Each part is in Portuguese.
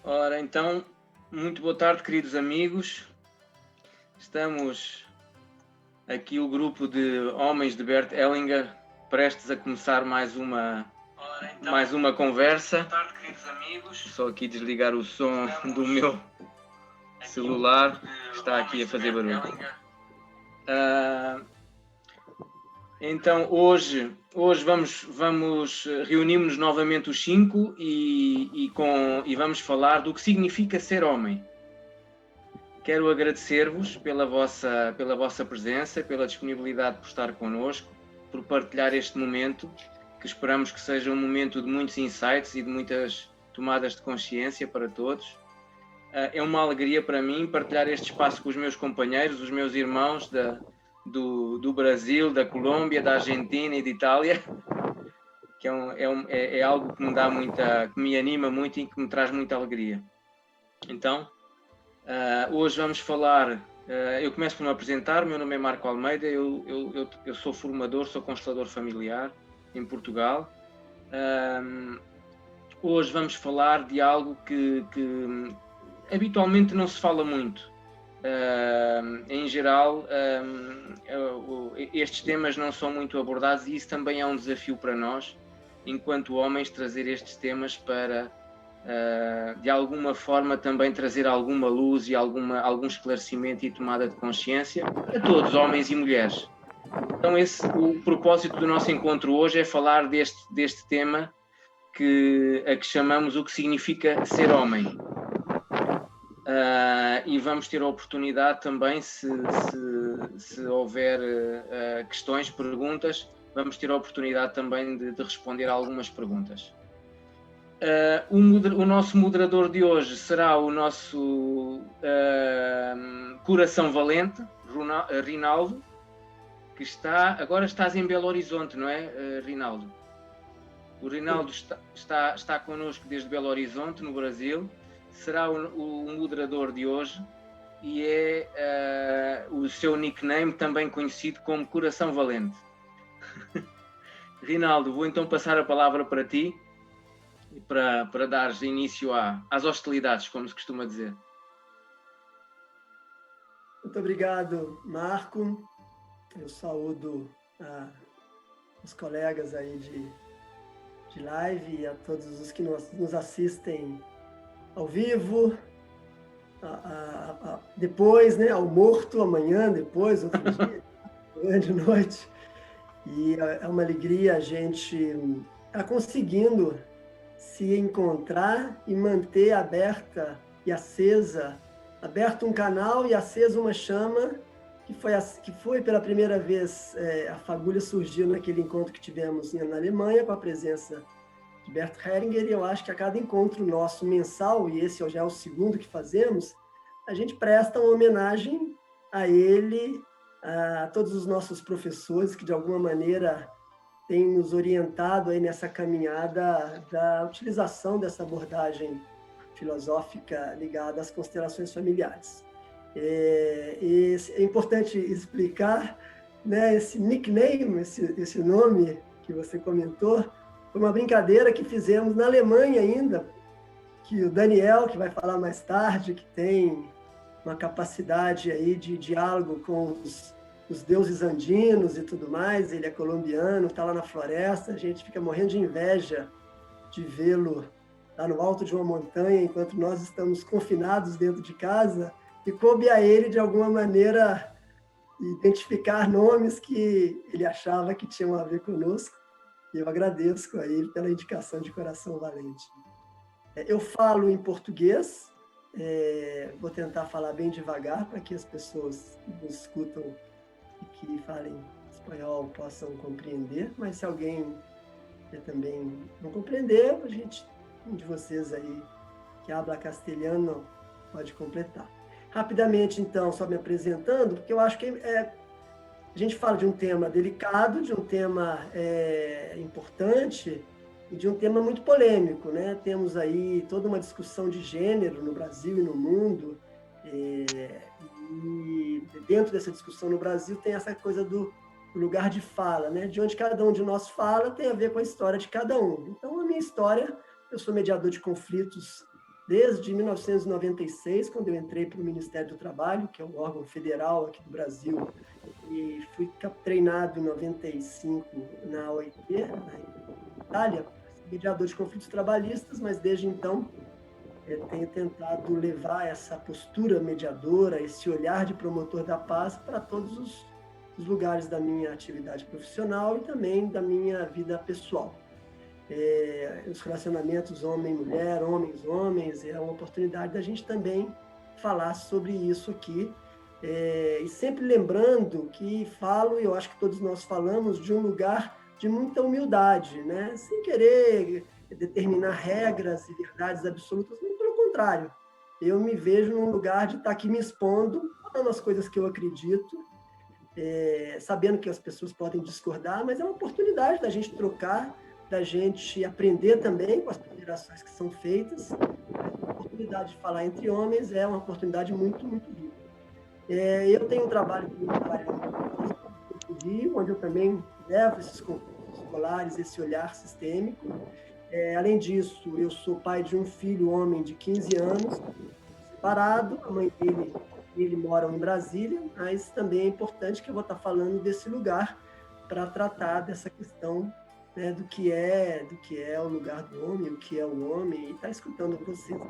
Ora, então, muito boa tarde, queridos amigos. Estamos aqui, o grupo de homens de Bert Hellinger, prestes a começar mais uma conversa. Boa tarde, queridos amigos. Só aqui desligar o som do meu celular, que está aqui a fazer barulho. Então, hoje vamos reunimos-nos novamente os 5 e vamos falar do que significa ser homem. Quero agradecer-vos pela vossa presença, pela disponibilidade por estar connosco, por partilhar este momento, que esperamos que seja um momento de muitos insights e de muitas tomadas de consciência para todos. É uma alegria para mim partilhar este espaço com os meus companheiros, os meus irmãos do Brasil, da Colômbia, da Argentina e de Itália, que é algo que que me anima muito e que me traz muita alegria. Então, hoje vamos falar, eu começo por me apresentar. O meu nome é Marco Almeida, eu sou formador, sou constelador familiar em Portugal. Hoje vamos falar de algo que habitualmente não se fala muito. Em geral, estes temas não são muito abordados, e isso também é um desafio para nós, enquanto homens, trazer estes temas para, de alguma forma, também trazer alguma luz e algum esclarecimento e tomada de consciência a todos, homens e mulheres. Então, o propósito do nosso encontro hoje é falar deste tema a que chamamos o que significa ser homem. E vamos ter a oportunidade também, se houver questões, perguntas, vamos ter a oportunidade também de responder a algumas perguntas. O nosso moderador de hoje será o nosso coração valente, Rinaldo, que agora estás em Belo Horizonte, não é, Rinaldo? O Rinaldo está connosco desde Belo Horizonte, no Brasil. Será o moderador de hoje e é o seu nickname também conhecido como Coração Valente. Rinaldo, vou então passar a palavra para ti, para dares início às hostilidades, como se costuma dizer. Muito obrigado, Marco. Eu saúdo os colegas aí de live e a todos os que nos assistem ao vivo, depois, né, ao morto, amanhã, depois, outro dia, grande noite. E é uma alegria a gente estar conseguindo se encontrar e manter aberta e acesa, aberto um canal e acesa uma chama, que foi pela primeira vez, a fagulha surgiu naquele encontro que tivemos na Alemanha, com a presença de Bert Hellinger, e eu acho que a cada encontro nosso mensal, e esse já é o segundo que fazemos, a gente presta uma homenagem a ele, a todos os nossos professores que, de alguma maneira, têm nos orientado aí nessa caminhada da utilização dessa abordagem filosófica ligada às constelações familiares. É importante explicar, né, esse nickname, esse nome que você comentou, foi uma brincadeira que fizemos na Alemanha ainda, que o Daniel, que vai falar mais tarde, que tem uma capacidade aí de diálogo com os deuses andinos e tudo mais, ele é colombiano, está lá na floresta, a gente fica morrendo de inveja de vê-lo lá no alto de uma montanha, enquanto nós estamos confinados dentro de casa, e coube a ele, de alguma maneira, identificar nomes que ele achava que tinham a ver conosco. E eu agradeço a ele pela indicação de Coração Valente. Eu falo em português, vou tentar falar bem devagar para que as pessoas que nos escutam e que falem espanhol possam compreender, mas se alguém também não compreender, um de vocês aí que habla castelhano pode completar. Rapidamente, então, só me apresentando, porque eu acho que a gente fala de um tema delicado, de um tema importante e de um tema muito polêmico, né? Temos aí toda uma discussão de gênero no Brasil e no mundo, e dentro dessa discussão no Brasil tem essa coisa do lugar de fala, né? De onde cada um de nós fala tem a ver com a história de cada um. Então, a minha história, eu sou mediador de conflitos desde 1996, quando eu entrei para o Ministério do Trabalho, que é um órgão federal aqui do Brasil, e fui treinado em 95 na OIT, na Itália, mediador de conflitos trabalhistas, mas desde então tenho tentado levar essa postura mediadora, esse olhar de promotor da paz para todos os lugares da minha atividade profissional e também da minha vida pessoal. Os relacionamentos homem-mulher, homens-homens, é uma oportunidade da gente também falar sobre isso aqui. E sempre lembrando que falo, e eu acho que todos nós falamos, de um lugar de muita humildade, né? Sem querer determinar regras e verdades absolutas, muito pelo contrário. Eu me vejo num lugar de estar aqui me expondo, falando as coisas que eu acredito, sabendo que as pessoas podem discordar, mas é uma oportunidade da gente trocar, da gente aprender também com as ponderações que são feitas. A oportunidade de falar entre homens é uma oportunidade muito, muito rica. Eu tenho um trabalho comunitário no Rio, onde eu também levo esses conflitos escolares, esse olhar sistêmico. Além disso, eu sou pai de um filho, homem de 15 anos, separado, a mãe dele ele mora em Brasília, mas também é importante que eu vou estar falando desse lugar para tratar dessa questão, né, do que é o lugar do homem, o que é o homem, e estar escutando vocês.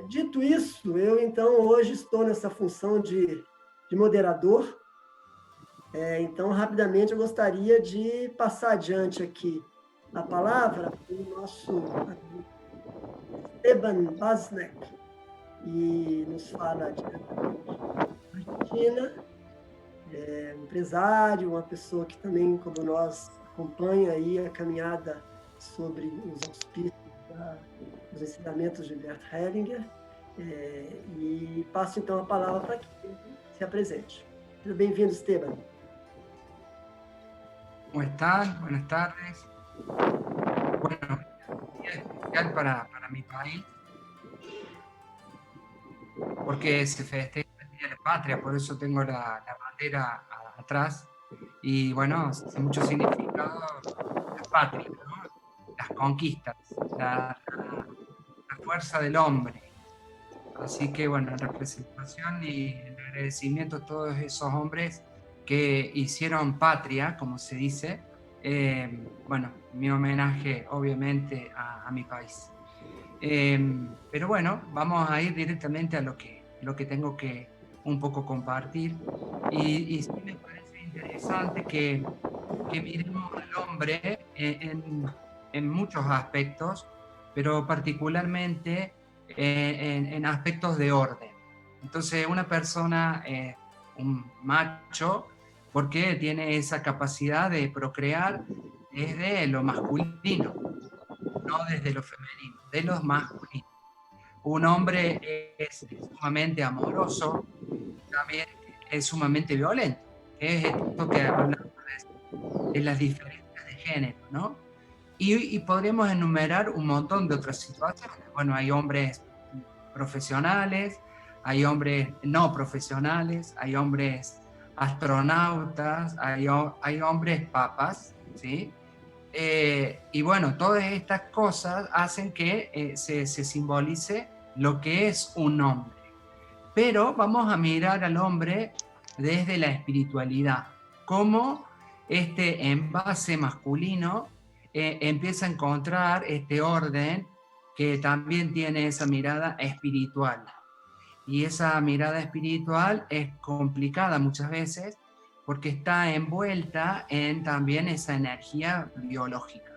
Dito isso, eu então hoje estou nessa função de moderador. Então, rapidamente, eu gostaria de passar adiante aqui a palavra para o nosso amigo Esteban Basnek, que nos fala diretamente da Argentina, empresário, uma pessoa que também, como nós, acompanha aí a caminhada sobre os auspícios dos ensinamentos de Bert Hellinger, e passo então a palavra para que ele se apresente. Seja bem-vindo, Esteban. ¿Cómo están? Buenas tardes. Bueno, un día especial para mi país, porque se festeja el Día de la Patria, por eso tengo la bandera atrás. Y bueno, hace mucho significado la patria, ¿no? Las conquistas, la fuerza del hombre. Así que bueno, en representación y en agradecimiento a todos esos hombres que hicieron patria, como se dice, bueno, mi homenaje obviamente a mi país. Pero bueno, vamos a ir directamente a lo que tengo que un poco compartir. Y sí me parece interesante que miremos al hombre en muchos aspectos, pero particularmente en aspectos de orden. Entonces, una persona, un macho, porque tiene esa capacidad de procrear desde lo masculino, no desde lo femenino, de lo masculino. Un hombre es sumamente amoroso, también es sumamente violento, que es esto que hablamos de las diferencias de género, ¿no? Y podríamos enumerar un montón de otras situaciones. Bueno, hay hombres profesionales, hay hombres no profesionales, hay hombres astronautas, hay hombres papas, ¿sí? Y bueno, todas estas cosas hacen que se simbolice lo que es un hombre. Pero vamos a mirar al hombre desde la espiritualidad, cómo este envase masculino empieza a encontrar este orden que también tiene esa mirada espiritual. Y esa mirada espiritual es complicada muchas veces porque está envuelta en también esa energía biológica.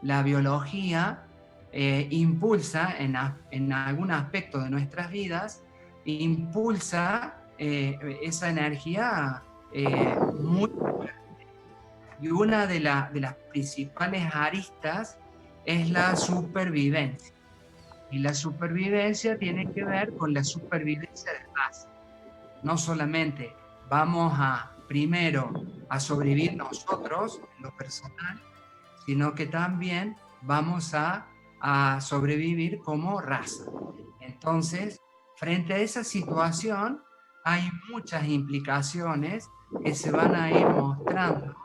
La biología impulsa en algún aspecto de nuestras vidas, impulsa esa energía muy fuerte. Y una de las principales aristas es la supervivencia. Y la supervivencia tiene que ver con la supervivencia de raza. No solamente vamos primero a sobrevivir nosotros en lo personal, sino que también vamos a sobrevivir como raza. Entonces, frente a esa situación, hay muchas implicaciones que se van a ir mostrando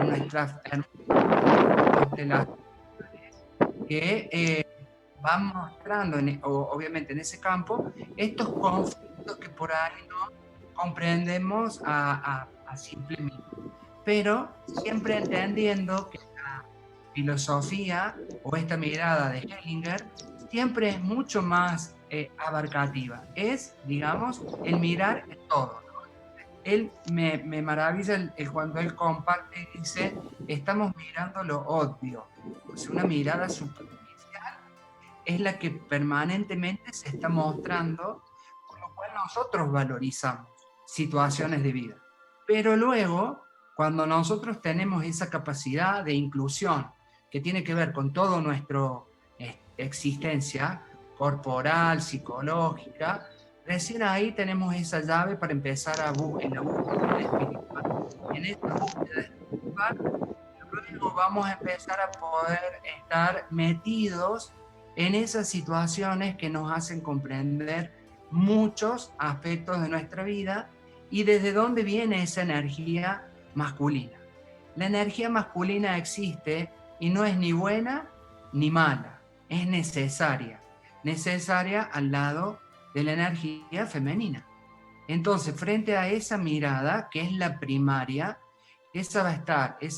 en nuestras que van mostrando, obviamente en ese campo, estos conflictos que por ahí no comprendemos a simple vista, pero siempre entendiendo que la filosofía o esta mirada de Hellinger siempre es mucho más abarcativa. Es, digamos, el mirar en todo. Él me maravilla cuando él comparte y dice, estamos mirando lo obvio. O sea, una mirada superficial es la que permanentemente se está mostrando, por lo cual nosotros valorizamos situaciones de vida. Pero luego, cuando nosotros tenemos esa capacidad de inclusión que tiene que ver con toda nuestra existencia corporal, psicológica, recién ahí tenemos esa llave para empezar en la búsqueda espiritual. En esta búsqueda espiritual, luego vamos a empezar a poder estar metidos en esas situaciones que nos hacen comprender muchos aspectos de nuestra vida y desde dónde viene esa energía masculina. La energía masculina existe y no es ni buena ni mala, es necesaria al lado de la energía femenina. Entonces, frente a esa mirada, que es la primaria, esa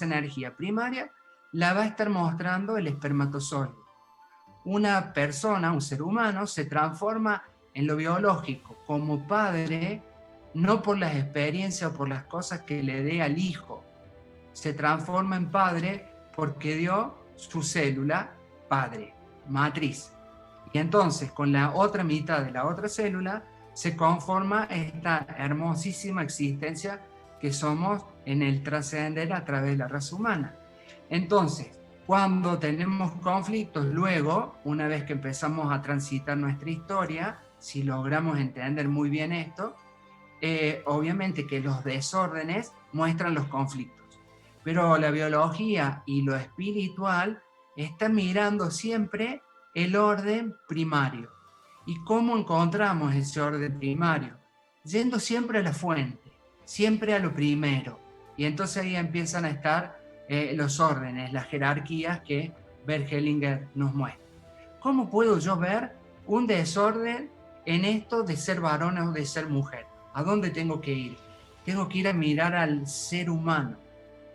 energía primaria, la va a estar mostrando el espermatozoide. Una persona, un ser humano, se transforma en lo biológico como padre, no por las experiencias o por las cosas que le dé al hijo. Se transforma en padre porque dio su célula padre, matriz. Y entonces, con la otra mitad de la otra célula, se conforma esta hermosísima existencia que somos en el trascender a través de la raza humana. Entonces, cuando tenemos conflictos, luego, una vez que empezamos a transitar nuestra historia, si logramos entender muy bien esto, obviamente que los desórdenes muestran los conflictos. Pero la biología y lo espiritual están mirando siempre el orden primario. ¿Y cómo encontramos ese orden primario? Yendo siempre a la fuente, siempre a lo primero. Y entonces ahí empiezan a estar los órdenes, las jerarquías que Bert Hellinger nos muestra. ¿Cómo puedo yo ver un desorden en esto de ser varón o de ser mujer? ¿A dónde tengo que ir? Tengo que ir a mirar al ser humano.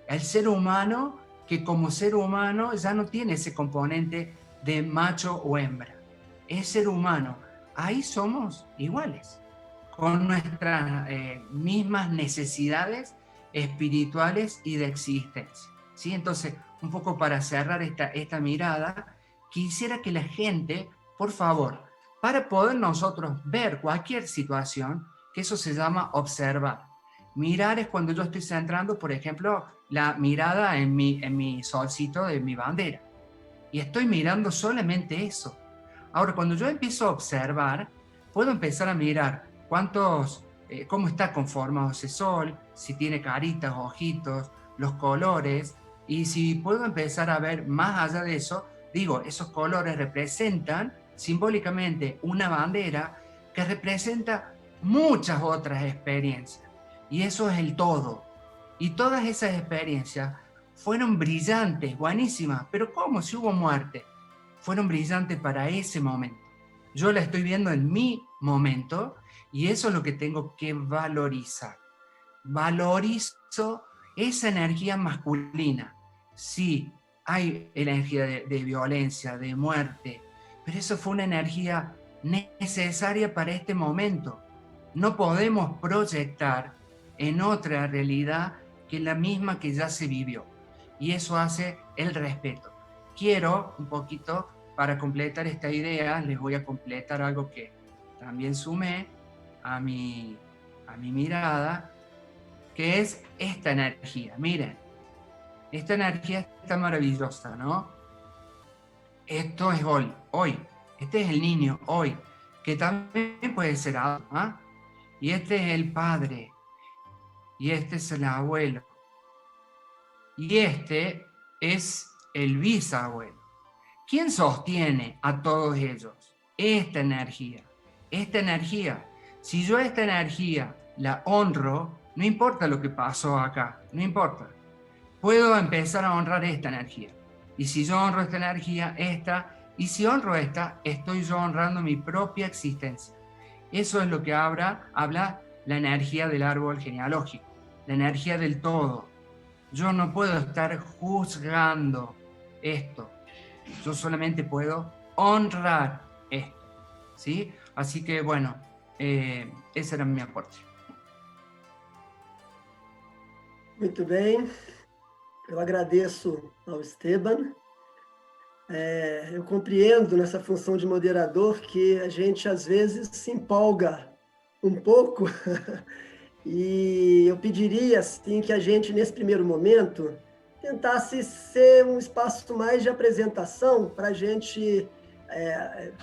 El ser humano que como ser humano ya no tiene ese componente de macho o hembra. Es ser humano. Ahí somos iguales, con nuestras mismas necesidades espirituales y de existencia. ¿Sí? Entonces, un poco para cerrar esta mirada, quisiera que la gente, por favor, para poder nosotros ver cualquier situación, que eso se llama observar. Mirar es cuando yo estoy centrando, por ejemplo, la mirada en mi solcito de mi bandera. Y estoy mirando solamente eso. Ahora, cuando yo empiezo a observar, puedo empezar a mirar cómo está conformado ese sol, si tiene caritas, ojitos, los colores, y si puedo empezar a ver más allá de eso, digo, esos colores representan simbólicamente una bandera que representa muchas otras experiencias. Y eso es el todo. Y todas esas experiencias fueron brillantes, buenísimas, pero ¿cómo? Si hubo muerte. Fueron brillantes para ese momento. Yo la estoy viendo en mi momento y eso es lo que tengo que valorizar. Valorizo esa energía masculina. Sí, hay energía de violencia, de muerte, pero eso fue una energía necesaria para este momento. No podemos proyectar en otra realidad que la misma que ya se vivió. Y eso hace el respeto. Quiero un poquito, para completar esta idea, les voy a completar algo que también sumé a mi mirada, que es esta energía. Miren, esta energía está maravillosa, ¿no? Esto es hoy. Este es el niño, hoy, que también puede ser adulto, ¿ah? Y este es el padre, y este es el abuelo, y este es el bisabuelo. ¿Quién sostiene a todos ellos? Esta energía. Si yo esta energía la honro, no importa lo que pasó acá, no importa. Puedo empezar a honrar esta energía. Y si yo honro esta energía, y si honro esta, estoy yo honrando mi propia existencia. Eso es lo que habla la energía del árbol genealógico, la energía del todo. Yo no puedo estar juzgando esto, yo solamente puedo honrar esto, ¿sí? Así que bueno, ese era mi aporte. Muito bem, eu agradeço ao Esteban. Eu compreendo nessa função de moderador que a gente às vezes se empolga um pouco e eu pediria assim que a gente nesse primeiro momento tentasse ser um espaço mais de apresentação para a gente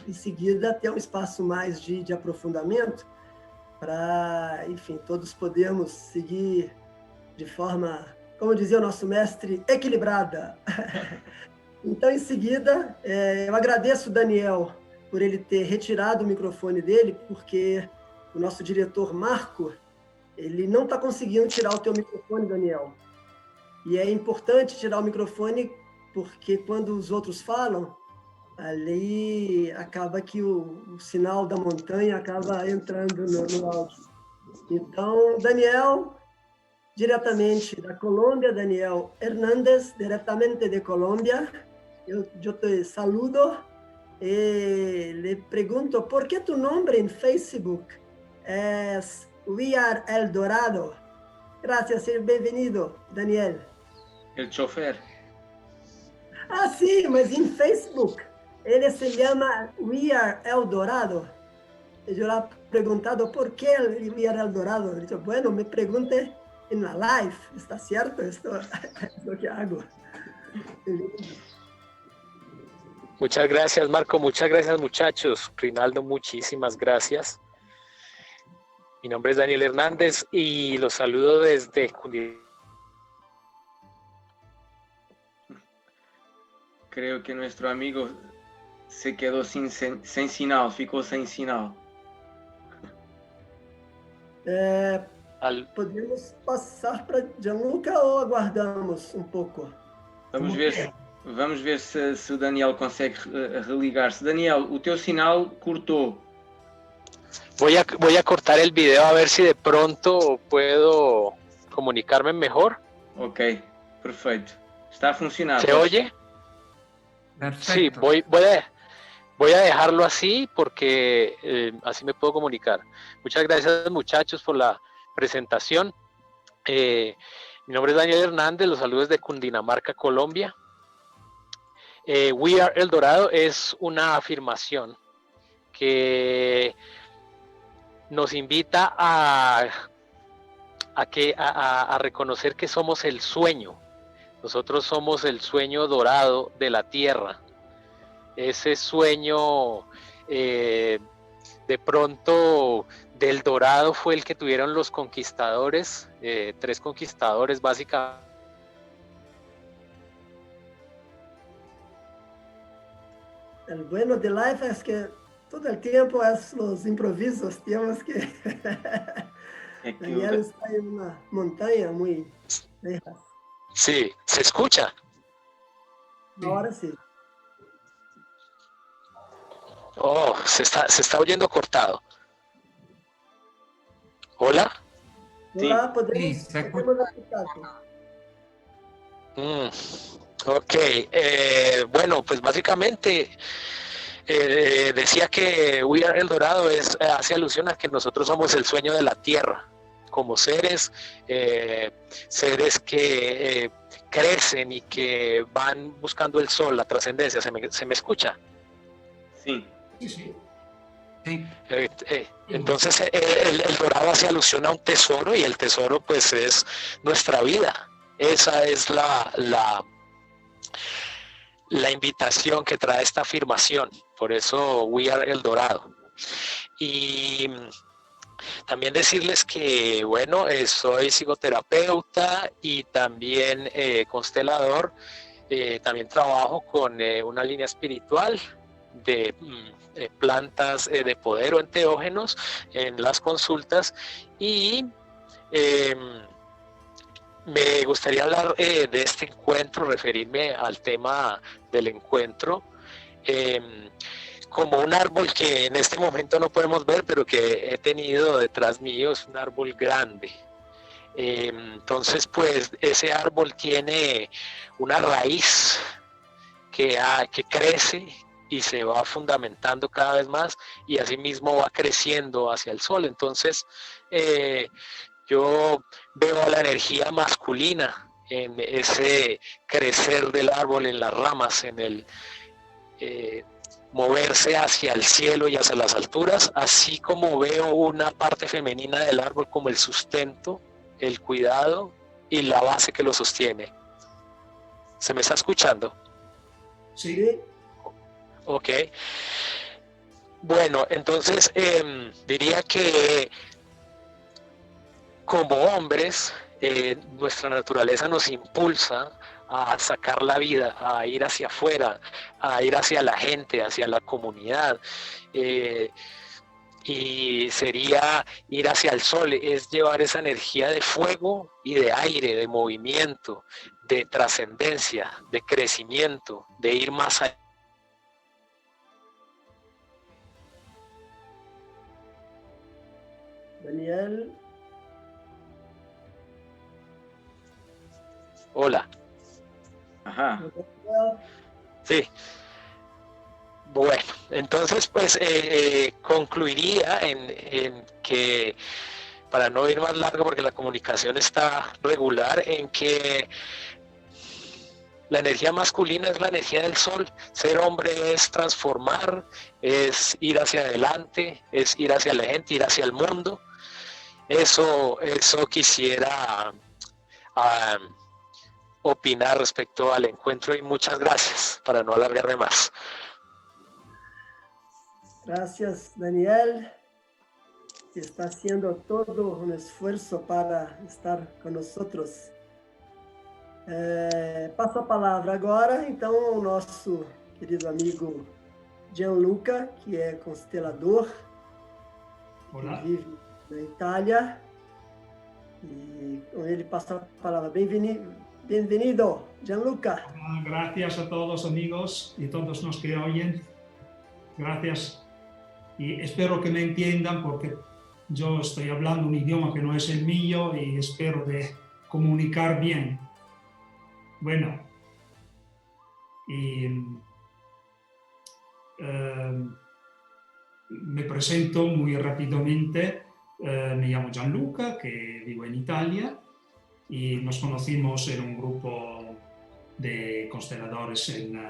em seguida ter um espaço mais de aprofundamento para, enfim, todos podermos seguir de forma, como dizia o nosso mestre, equilibrada. Então, em seguida, eu agradeço o Daniel por ele ter retirado o microfone dele, porque o nosso diretor Marco, ele não está conseguindo tirar o teu microfone, Daniel. E é importante tirar o microfone, porque quando os outros falam, ali acaba que o sinal da montanha acaba entrando no áudio. Então, Daniel, diretamente da Colômbia, Daniel Hernández, diretamente de Colômbia, yo te saludo y le pregunto, ¿por qué tu nombre en Facebook es We Are El Dorado? Gracias y bienvenido, Daniel. El chofer. Ah, sí, mas en Facebook él se llama We Are El Dorado. Y yo le he preguntado, ¿por qué We Are El Dorado? He dicho, bueno, me pregunte en la live, ¿está cierto? Esto es lo que hago. Muchas gracias, Marco. Muchas gracias, muchachos. Rinaldo, muchísimas gracias. Mi nombre es Daniel Hernández y los saludo desde Cundinamarca. Creo que nuestro amigo se quedó sin sinal, ficou sem sinal. Podemos passar para Gianluca ou aguardamos um pouco? Vamos ver se o Daniel consegue religar-se. Daniel, o teu sinal cortou. Voy a cortar el video a ver si de pronto puedo comunicarme mejor. Ok, perfecto. Está a funcionar. ¿Se oye? Perfecto. Sí, voy a dejarlo así porque así me puedo comunicar. Muchas gracias, muchachos, por la presentación. Mi nombre es Daniel Hernández, los saludos desde Cundinamarca, Colombia. We Are El Dorado es una afirmación que nos invita a reconocer que somos el sueño. Nosotros somos el sueño dorado de la tierra. Ese sueño de pronto del dorado fue el que tuvieron los conquistadores, 3 conquistadores básicamente. El bueno de live es que todo el tiempo es los improvisos, tenemos que... Daniel está en una montaña muy lejos. Sí, ¿se escucha? Ahora sí. Oh, se está oyendo cortado. ¿Hola? Hola, Sí, se escucha. podemos escucharte. Ok, bueno, pues básicamente decía que We Are El Dorado hace alusión a que nosotros somos el sueño de la tierra, como seres que crecen y que van buscando el sol, la trascendencia. ¿Se me escucha? Sí. Sí. Entonces el dorado hace alusión a un tesoro y el tesoro pues es nuestra vida. Esa es la invitación que trae esta afirmación. Por eso We Are El Dorado. Y también decirles que, bueno, soy psicoterapeuta y también constelador. También trabajo con una línea espiritual de plantas de poder o enteógenos en las consultas y me gustaría hablar de este encuentro, referirme al tema del encuentro, como un árbol que en este momento no podemos ver, pero que he tenido detrás mío. Es un árbol grande. Entonces, pues ese árbol tiene una raíz que crece y se va fundamentando cada vez más, y asimismo va creciendo hacia el sol. Entonces, yo veo la energía masculina en ese crecer del árbol, en las ramas, en el moverse hacia el cielo y hacia las alturas, así como veo una parte femenina del árbol como el sustento, el cuidado y la base que lo sostiene. ¿Se me está escuchando? Sí. Ok. Bueno, entonces diría que como hombres, nuestra naturaleza nos impulsa a sacar la vida, a ir hacia afuera, a ir hacia la gente, hacia la comunidad. Y sería ir hacia el sol, es llevar esa energía de fuego y de aire, de movimiento, de trascendencia, de crecimiento, de ir más allá. Daniel. Hola. Ajá. Sí. Bueno, entonces pues concluiría en que, para no ir más largo porque la comunicación está regular, en que la energía masculina es la energía del sol. Ser hombre es transformar, es ir hacia adelante, es ir hacia la gente, ir hacia el mundo. Eso quisiera opinar respecto al encuentro, y muchas gracias, para no alargarme más. Gracias, Daniel, que está haciendo todo un esfuerzo para estar con nosotros. Passo a palavra agora, então, ao nosso querido amigo Gianluca, que é constelador. Olá. Que vive na Itália. E com ele passo a palavra. Bem-vindo, Gianluca. Gracias a todos, amigos, y todos los que oyen. Gracias. Y espero que me entiendan, porque yo estoy hablando un idioma que no es el mío y espero de comunicar bien. Bueno, y me presento muy rápidamente. Me llamo Gianluca, que vivo en Italia, y nos conocimos en un grupo de consteladores en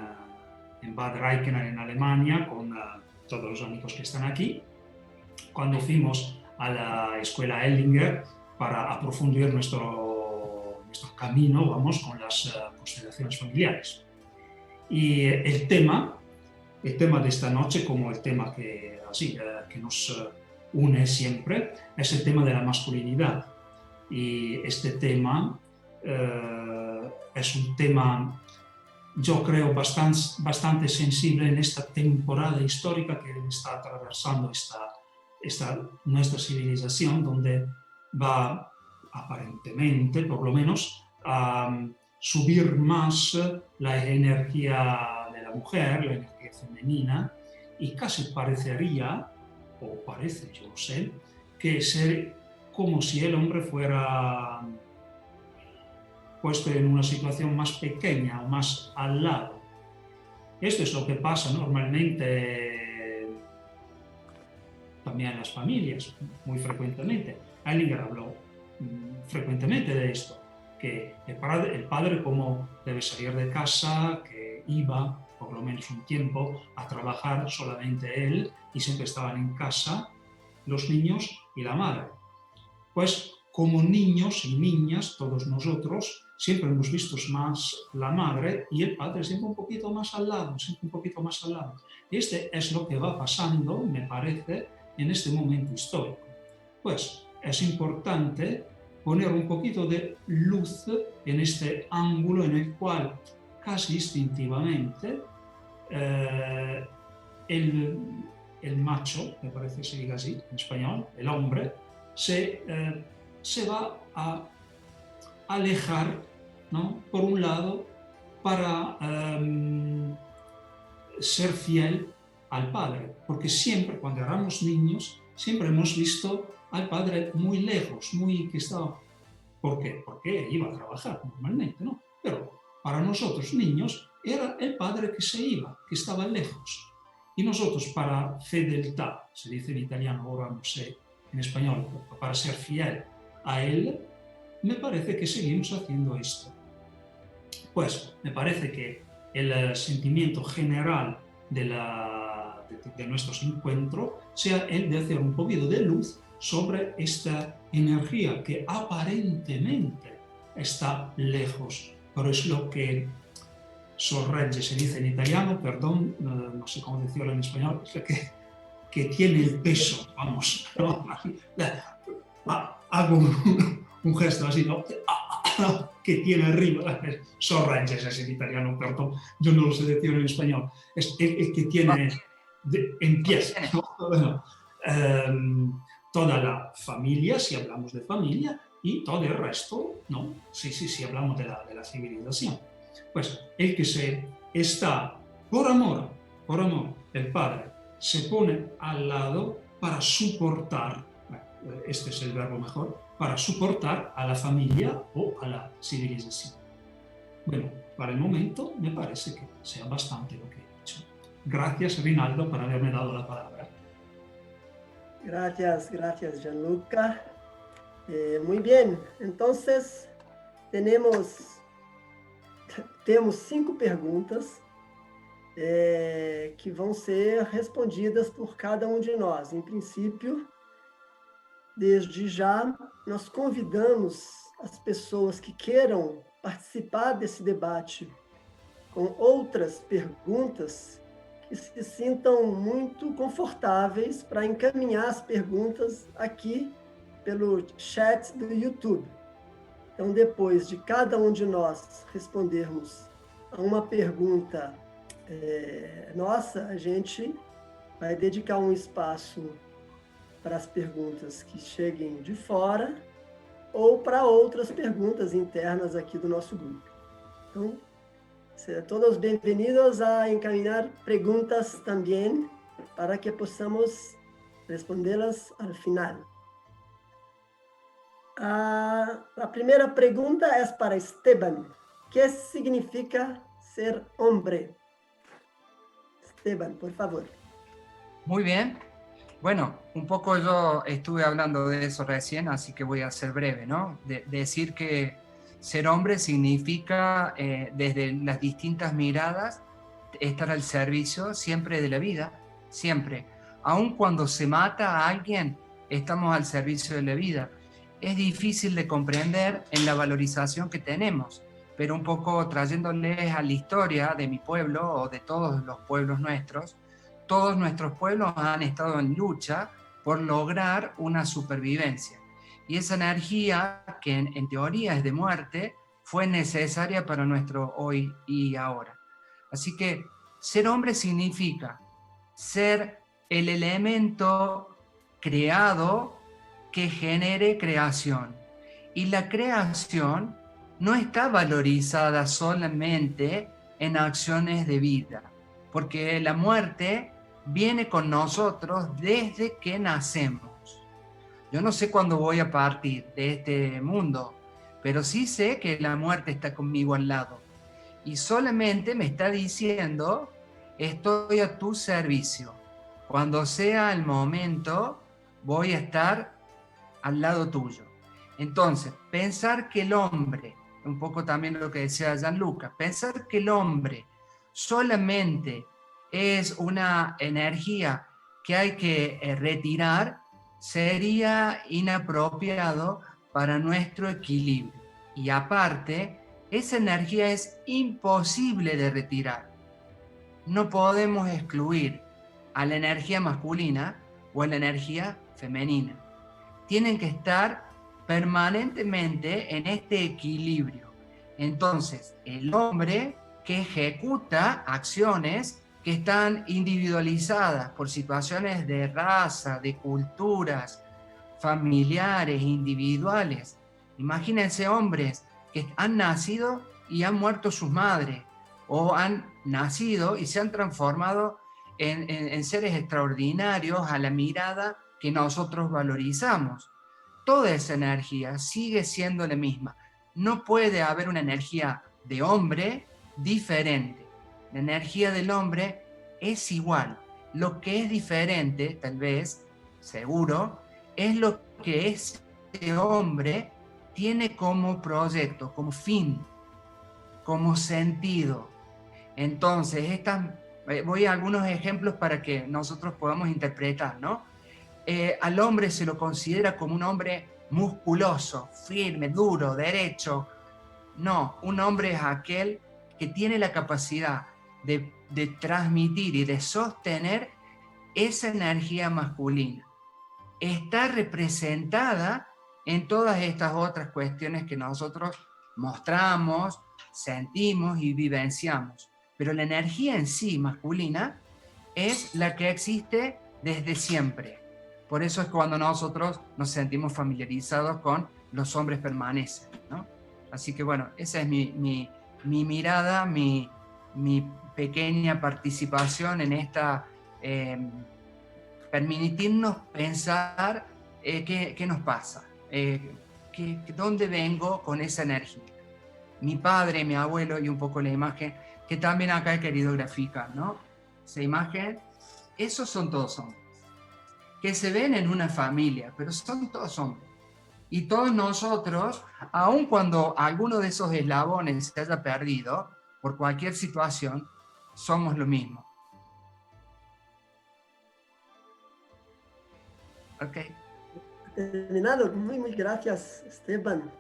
Bad Reichenau, en Alemania, con todos los amigos que están aquí, cuando fuimos a la escuela Ellinger para aprofundir nuestro camino, vamos, con las constelaciones familiares. Y el tema de esta noche, como el tema que nos une siempre, es el tema de la masculinidad. Y este tema es un tema, yo creo, bastante sensible en esta temporada histórica que está atravesando nuestra civilización, donde va aparentemente, por lo menos, a subir más la energía de la mujer, la energía femenina, y casi parecería, o parece, yo no sé, que ser como si el hombre fuera puesto en una situación más pequeña o más al lado. Esto es lo que pasa normalmente también en las familias, muy frecuentemente. Ellinger habló frecuentemente de esto, que el padre como debe salir de casa, que iba por lo menos un tiempo a trabajar solamente él, y siempre estaban en casa los niños y la madre. Pues como niños y niñas, todos nosotros siempre hemos visto más la madre y el padre siempre un poquito más al lado, Y este es lo que va pasando, me parece, en este momento histórico. Pues es importante poner un poquito de luz en este ángulo en el cual casi instintivamente el macho, me parece que se diga así en español, el hombre, se va a alejar, ¿no? Por un lado, para ser fiel al padre, porque siempre, cuando éramos niños, siempre hemos visto al padre muy lejos, muy que estaba... ¿Por qué? Porque iba a trabajar normalmente, ¿no? Pero para nosotros niños era el padre que se iba, que estaba lejos. Y nosotros, para fedeltad, se dice en italiano, ahora no sé en español, para ser fiel a él, me parece que seguimos haciendo esto. Pues me parece que el sentimiento general de nuestros encuentros sea el de hacer un poquito de luz sobre esta energía que aparentemente está lejos, pero es lo que sorregge, se dice en italiano, perdón, no sé cómo decirlo en español, es lo que tiene el peso, vamos, ¿no? Hago un gesto así, ¿no? Que tiene arriba, sorregge es en italiano, perdón, yo no lo sé decir en español, es el que tiene en pies, ¿no? Bueno, toda la familia, si hablamos de familia, y todo el resto, ¿no? Sí, hablamos de la civilización. Pues el que se está, por amor, el padre se pone al lado para soportar, este es el verbo mejor, para soportar a la familia o a la civilización. Bueno, para el momento me parece que sea bastante lo que he dicho. Gracias, Rinaldo, por haberme dado la palabra. Gracias, Gianluca. Muy bien, entonces temos 5 perguntas que vão ser respondidas por cada um de nós. Em princípio, desde já, nós convidamos as pessoas que queiram participar desse debate com outras perguntas que se sintam muito confortáveis para encaminhar as perguntas aqui pelo chat do YouTube. Então, depois de cada um de nós respondermos a uma pergunta nossa, a gente vai dedicar um espaço para as perguntas que cheguem de fora ou para outras perguntas internas aqui do nosso grupo. Então, todos bem-vindos a encaminhar perguntas também para que possamos respondê-las ao final. A primeira pergunta é para Esteban. ¿Qué significa ser hombre? Esteban, por favor. Muy bien. Bueno, un poco yo estuve hablando de eso recién, así que voy a ser breve, ¿no? Decir que ser hombre significa, desde las distintas miradas, estar al servicio siempre de la vida, siempre. Aun cuando se mata a alguien, estamos al servicio de la vida. Es difícil de comprender en la valorización que tenemos, pero un poco trayéndoles a la historia de mi pueblo o de todos los pueblos nuestros, todos nuestros pueblos han estado en lucha por lograr una supervivencia. Y esa energía, que en teoría es de muerte, fue necesaria para nuestro hoy y ahora. Así que ser hombre significa ser el elemento creado que genere creación. Y la creación no está valorizada solamente en acciones de vida, porque la muerte viene con nosotros desde que nacemos. Yo no sé cuándo voy a partir de este mundo, pero sí sé que la muerte está conmigo al lado. Y solamente me está diciendo, estoy a tu servicio. Cuando sea el momento, voy a estar al lado tuyo. Entonces, pensar que el hombre, un poco también lo que decía Gianluca, pensar que el hombre solamente es una energía que hay que retirar, sería inapropiado para nuestro equilibrio. Y aparte, esa energía es imposible de retirar. No podemos excluir a la energía masculina o a la energía femenina. Tienen que estar permanentemente en este equilibrio. Entonces, el hombre que ejecuta acciones que están individualizadas por situaciones de raza, de culturas, familiares, individuales. Imagínense hombres que han nacido y han muerto sus madres, o han nacido y se han transformado en seres extraordinarios a la mirada que nosotros valorizamos. Toda esa energía sigue siendo la misma. No puede haber una energía de hombre diferente. La energía del hombre es igual. Lo que es diferente, tal vez, seguro, es lo que ese hombre tiene como proyecto, como fin, como sentido. Entonces, voy a algunos ejemplos para que nosotros podamos interpretar, ¿no? Al hombre se lo considera como un hombre musculoso, firme, duro, derecho. No, un hombre es aquel que tiene la capacidad de transmitir y de sostener esa energía masculina. Está representada en todas estas otras cuestiones que nosotros mostramos, sentimos y vivenciamos. Pero la energía en sí masculina es la que existe desde siempre. Por eso es cuando nosotros nos sentimos familiarizados con los hombres permanecen, ¿no? Así que bueno, esa es mi mirada, mi pequeña participación en esta, permitirnos pensar qué nos pasa, dónde vengo con esa energía. Mi padre, mi abuelo y un poco la imagen que también acá he querido graficar, ¿no? Esa imagen, esos son todos hombres, que se ven en una familia, pero son todos hombres. Y todos nosotros, aun cuando alguno de esos eslabones se haya perdido, por cualquier situación, somos lo mismo. Ok. Terminado. Muy gracias, Esteban.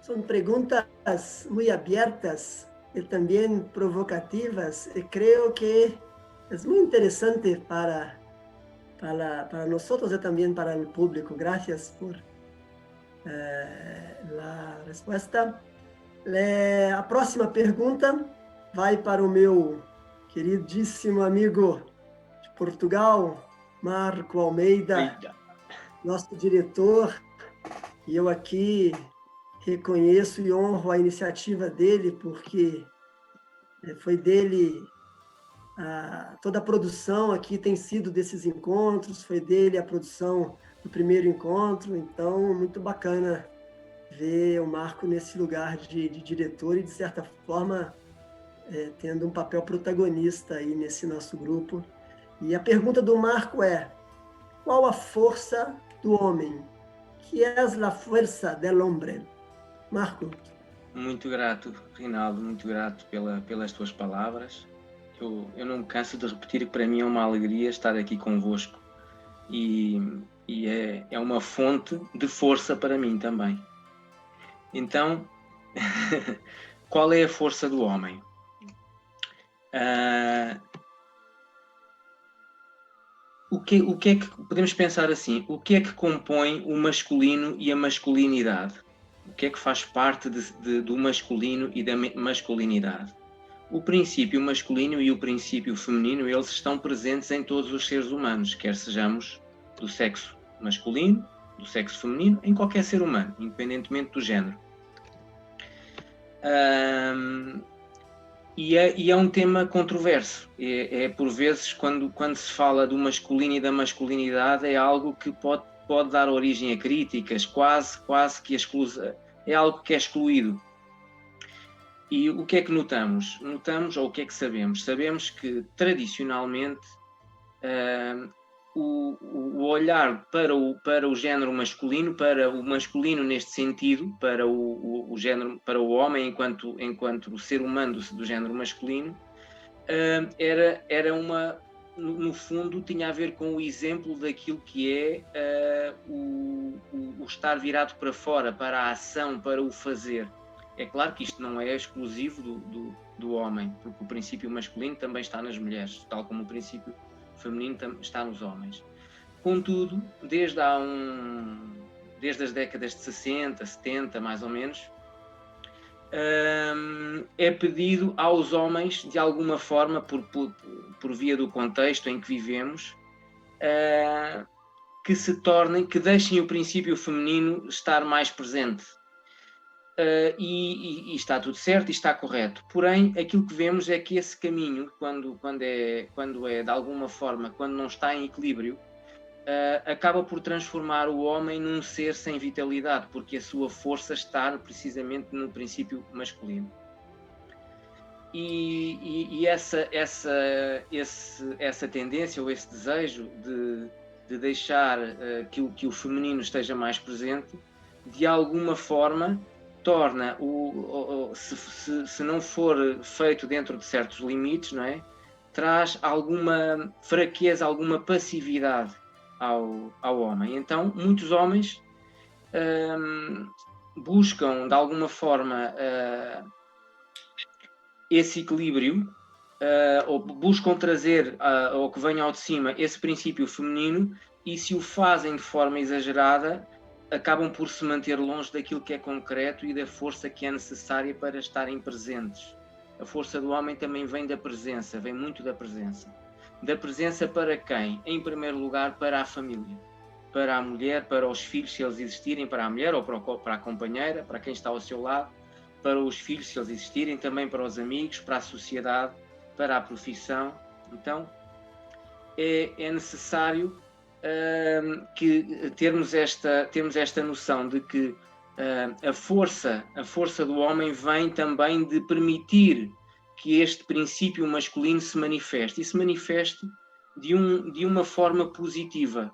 Son preguntas muy abiertas y también provocativas. Y creo que es muy interesante para nosotros y también para el público. Gracias por la respuesta. A próxima pergunta vai para o meu queridíssimo amigo de Portugal, Marco Almeida, nosso diretor. E eu aqui reconheço e honro a iniciativa dele, porque foi dele, toda a produção aqui tem sido desses encontros, foi dele a produção do primeiro encontro, então muito bacana ver o Marco nesse lugar de diretor e, de certa forma, tendo um papel protagonista aí nesse nosso grupo. E a pergunta do Marco é: qual a força do homem? Que é a força del hombre? Marco. Muito grato, Rinaldo, muito grato pelas tuas palavras. Eu não me canso de repetir que para mim é uma alegria estar aqui convosco e é uma fonte de força para mim também. Então, qual é a força do homem? O que é que podemos pensar assim? O que é que compõe o masculino e a masculinidade? O que é que faz parte do masculino e da masculinidade? O princípio masculino e o princípio feminino, eles estão presentes em todos os seres humanos, quer sejamos do sexo masculino, do sexo feminino, em qualquer ser humano, independentemente do género. E é um tema controverso. Por vezes, quando se fala do masculino e da masculinidade, é algo que pode dar origem a críticas, quase que é algo que é excluído. E o que é que notamos? Ou o que é que sabemos? Sabemos que, tradicionalmente, o olhar para o género masculino, para o masculino neste sentido, para o género, para o homem enquanto o ser humano do género masculino, era no fundo, tinha a ver com o exemplo daquilo que é o estar virado para fora, para a ação, para o fazer. É claro que isto não é exclusivo do homem, porque o princípio masculino também está nas mulheres, tal como o princípio feminino está nos homens. Contudo, desde as décadas de 60, 70, mais ou menos, é pedido aos homens, de alguma forma, por via do contexto em que vivemos, que se tornem, que deixem o princípio feminino estar mais presente. E está tudo certo e está correto. Porém, aquilo que vemos é que esse caminho, quando é de alguma forma, quando não está em equilíbrio, acaba por transformar o homem num ser sem vitalidade, porque a sua força está precisamente no princípio masculino. E essa tendência ou esse desejo de deixar que o feminino esteja mais presente, de alguma forma torna, se não for feito dentro de certos limites, não é? Traz alguma fraqueza, alguma passividade ao homem. Então, muitos homens buscam, de alguma forma, esse equilíbrio, ou buscam trazer ao que venha ao de cima esse princípio feminino, e se o fazem de forma exagerada, acabam por se manter longe daquilo que é concreto e da força que é necessária para estarem presentes. A força do homem também vem da presença, vem muito da presença. Da presença para quem? Em primeiro lugar, para a família. Para a mulher, para os filhos, se eles existirem, para a mulher ou para a companheira, para quem está ao seu lado, para os filhos, se eles existirem, também para os amigos, para a sociedade, para a profissão. Então, é necessário que termos esta noção de que a força do homem vem também de permitir que este princípio masculino se manifeste, e se manifeste de uma forma positiva,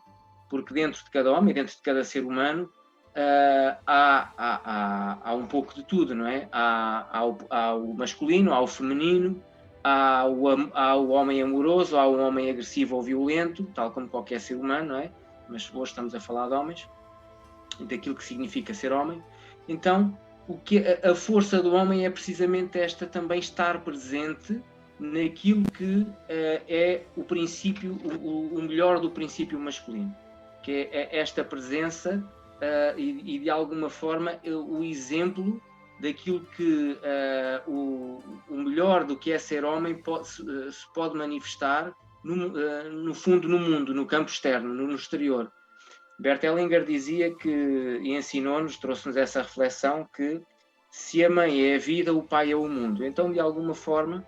porque dentro de cada homem, dentro de cada ser humano, há um pouco de tudo, não é? Há o masculino, há o feminino, há o homem amoroso, há o homem agressivo ou violento, tal como qualquer ser humano, não é? Mas hoje estamos a falar de homens, daquilo que significa ser homem. Então, a força do homem é precisamente esta, também estar presente naquilo que é o princípio, o melhor do princípio masculino, que é esta presença e de alguma forma o exemplo daquilo que o melhor do que é ser homem se pode manifestar no fundo, no mundo, no campo externo, no exterior. Bert Hellinger dizia e ensinou-nos, trouxe-nos essa reflexão, que se a mãe é a vida, o pai é o mundo. Então, de alguma forma,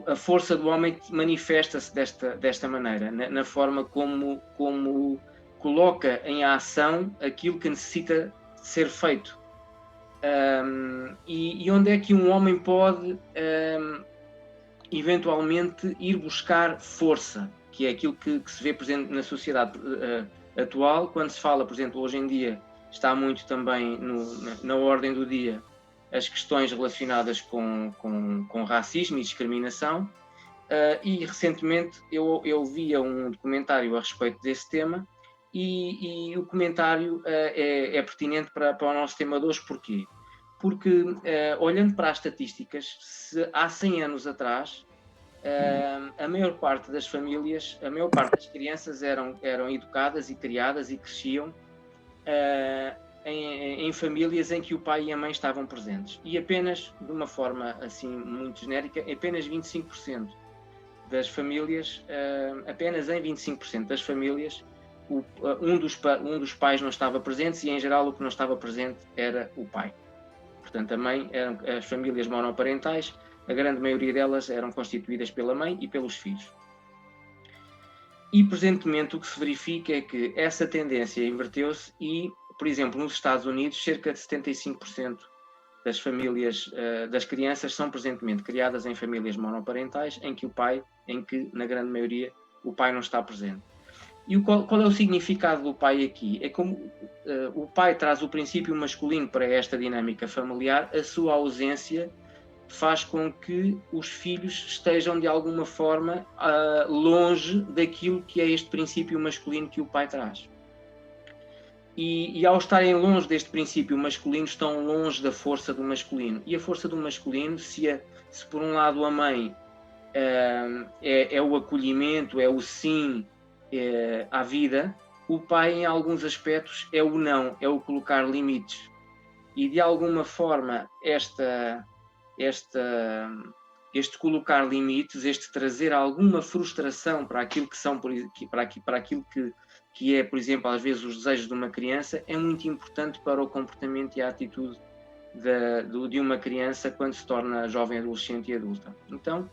a força do homem manifesta-se desta maneira, na forma como coloca em ação aquilo que necessita ser feito. E onde é que um homem pode eventualmente ir buscar força, que é aquilo que se vê presente na sociedade atual, quando se fala, por exemplo, hoje em dia está muito também na ordem do dia as questões relacionadas com racismo e discriminação, e recentemente eu via um documentário a respeito desse tema, e o comentário é pertinente para o nosso tema de hoje. Porquê? Porque, olhando para as estatísticas, se há 100 anos atrás, a maior parte das famílias, a maior parte das crianças eram educadas e criadas e cresciam em famílias em que o pai e a mãe estavam presentes. E apenas, de uma forma assim muito genérica, apenas 25% das famílias, apenas em 25% das famílias, um dos pais não estava presente, e em geral o que não estava presente era o pai. Portanto, a mãe, eram as famílias monoparentais, a grande maioria delas eram constituídas pela mãe e pelos filhos. E, presentemente, o que se verifica é que essa tendência inverteu-se e, por exemplo, nos Estados Unidos, cerca de 75% das famílias, das crianças são presentemente criadas em famílias monoparentais, em que, na grande maioria, o pai não está presente. E qual é o significado do pai aqui? É como o pai traz o princípio masculino para esta dinâmica familiar, a sua ausência faz com que os filhos estejam de alguma forma longe daquilo que é este princípio masculino que o pai traz. E ao estarem longe deste princípio masculino, estão longe da força do masculino. E a força do masculino, se por um lado a mãe é o acolhimento, é o sim à vida, o pai em alguns aspectos é o não, é o colocar limites. E de alguma forma este colocar limites, este trazer alguma frustração para aquilo que são, para aquilo que é, por exemplo, às vezes os desejos de uma criança, é muito importante para o comportamento e a atitude de uma criança quando se torna jovem, adolescente e adulta. Então,